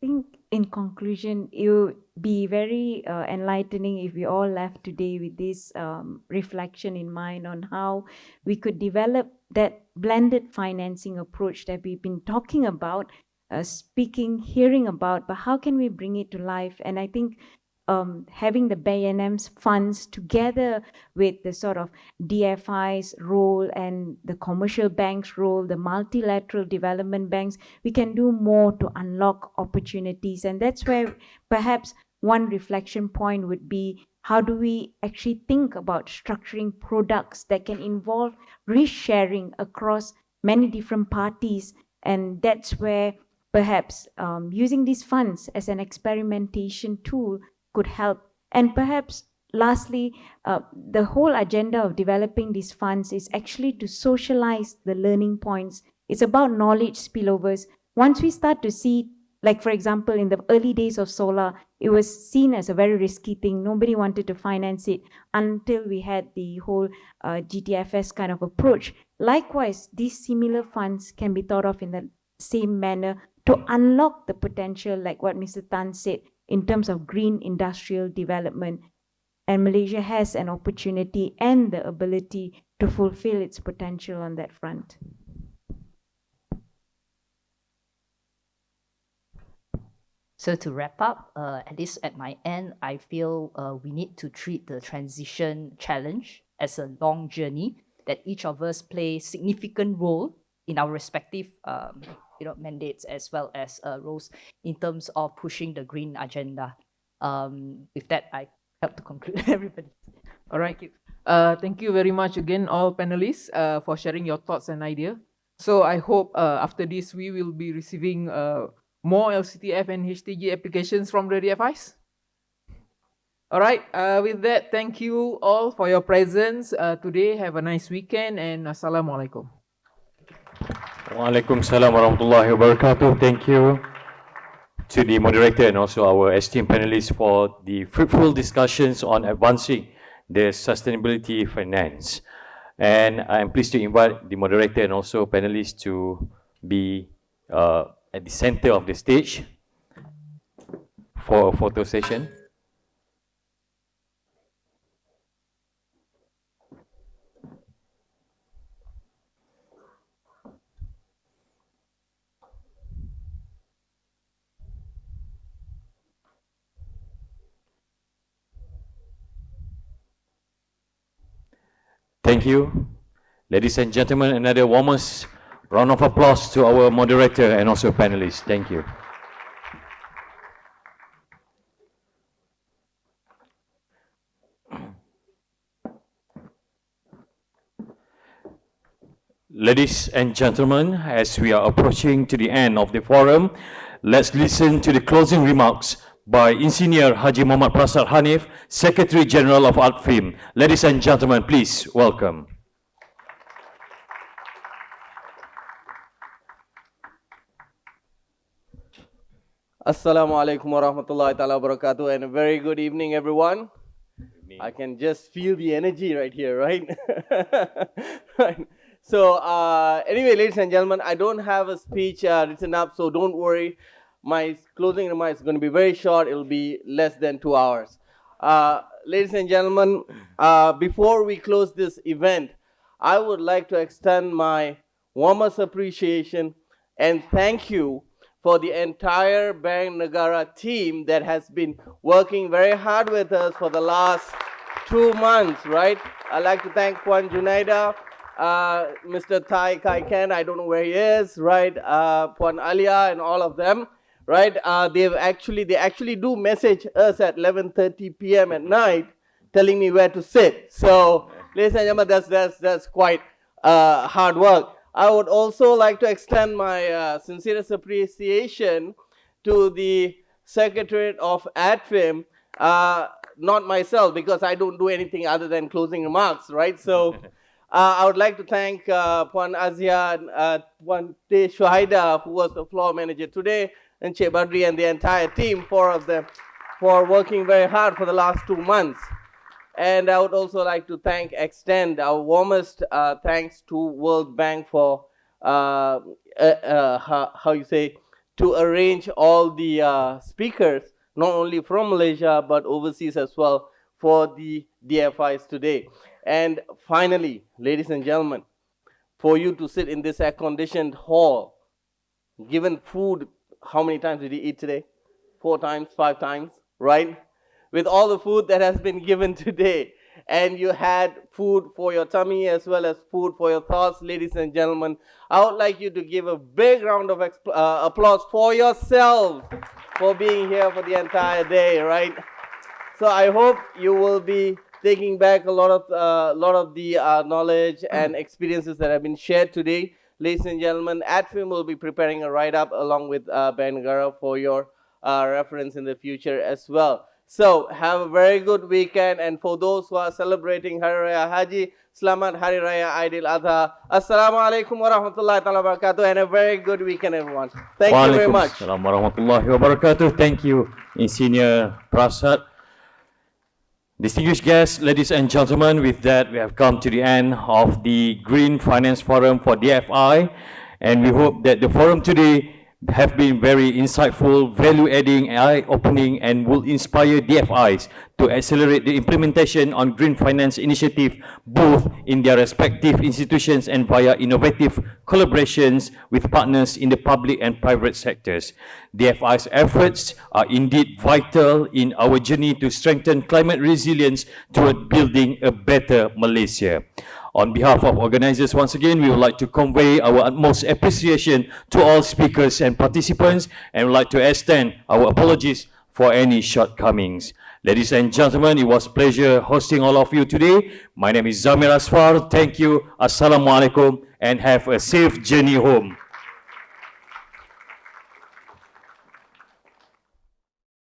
think in conclusion, it would be very enlightening if we all left today with this reflection in mind on how we could develop that blended financing approach that we've been talking about, hearing about, but how can we bring it to life? And I think having the BNM's funds together with the sort of DFI's role and the commercial bank's role, the multilateral development banks, we can do more to unlock opportunities. And that's where perhaps one reflection point would be, how do we actually think about structuring products that can involve risk sharing across many different parties? And that's where perhaps using these funds as an experimentation tool could help. And perhaps lastly, the whole agenda of developing these funds is actually to socialize the learning points. It's about knowledge spillovers. Once we start to see, like for example, in the early days of solar, it was seen as a very risky thing. Nobody wanted to finance it until we had the whole GTFS kind of approach. Likewise, these similar funds can be thought of in the same manner to unlock the potential, like what Mr. Tan said, in terms of green industrial development. And Malaysia has an opportunity and the ability to fulfill its potential on that front. So to wrap up, at least at my end, I feel we need to treat the transition challenge as a long journey, that each of us play significant role in our respective mandates as well as roles in terms of pushing the green agenda. With that, I help to conclude everybody. All right. Thank you very much again, all panelists, for sharing your thoughts and ideas. So I hope after this, we will be receiving more LCTF and HTG applications from the DFIs. All right. With that, thank you all for your presence today. Have a nice weekend and Assalamualaikum. Waalaikumsalam warahmatullahi wabarakatuh. Thank you to the moderator and also our esteemed panelists for the fruitful discussions on advancing the sustainability finance. And I'm pleased to invite the moderator and also panelists to be at the center of the stage for a photo session. Thank you. Ladies and gentlemen, another warmest round of applause to our moderator and also panelists. Thank you. Ladies and gentlemen, as we are approaching to the end of the forum, let's listen to the closing remarks by Engineer Haji Muhammad Prasad Hanif, Secretary General of ArtFilm. Ladies and gentlemen, please welcome. Assalamualaikum warahmatullahi ta'ala wabarakatuh, and a very good evening, everyone. I can just feel the energy right here, right? Right. So anyway, ladies and gentlemen, I don't have a speech written up, so don't worry. My closing remarks is going to be very short. It will be less than 2 hours. Ladies and gentlemen, before we close this event, I would like to extend my warmest appreciation and thank you for the entire Bank Negara team that has been working very hard with us for the last 2 months, right? I'd like to thank Puan Junaida, Mr. Tai Kai Ken, I don't know where he is, right? Puan Alia and all of them, right? They actually do message us at 11:30 p.m. at night, telling me where to sit. So, ladies and gentlemen, that's quite hard work. I would also like to extend my sincerest appreciation to the Secretariat of AdFilm, not myself, because I don't do anything other than closing remarks, right? So I would like to thank Puan Azia and Puan Te Shuhaida, who was the floor manager today, and Che Badri and the entire team, 4 of them, for working very hard for the last 2 months. And I would also like to extend our warmest thanks to World Bank for, to arrange all the speakers, not only from Malaysia, but overseas as well, for the DFIs today. And finally, ladies and gentlemen, for you to sit in this air-conditioned hall, given food. How many times did you eat today? 4 times, 5 times, right? With all the food that has been given today, and you had food for your tummy as well as food for your thoughts, ladies and gentlemen, I would like you to give a big round of applause for yourselves for being here for the entire day, right? So I hope you will be taking back a lot of the knowledge and experiences that have been shared today. Ladies and gentlemen, AdFilm will be preparing a write-up along with Bank Negara for your reference in the future as well. So have a very good weekend, and for those who are celebrating Hari Raya Haji, Selamat Hari Raya Aidil Adha. Assalamualaikum warahmatullahi wabarakatuh, and a very good weekend, everyone. Thank you very much. Waalaikumsalam warahmatullahi wabarakatuh. Thank you, Insinyur Prasad. Distinguished guests, ladies and gentlemen, with that we have come to the end of the Green Finance Forum for DFI, and we hope that the forum today have been very insightful, value-adding, eye-opening, and will inspire DFIs to accelerate the implementation on green finance initiative, both in their respective institutions and via innovative collaborations with partners in the public and private sectors. DFI's efforts are indeed vital in our journey to strengthen climate resilience toward building a better Malaysia. On behalf of organizers, once again, we would like to convey our utmost appreciation to all speakers and participants, and would like to extend our apologies for any shortcomings. Ladies and gentlemen, it was a pleasure hosting all of you today. My name is Zamir Asfar. Thank you. Assalamualaikum, and have a safe journey home.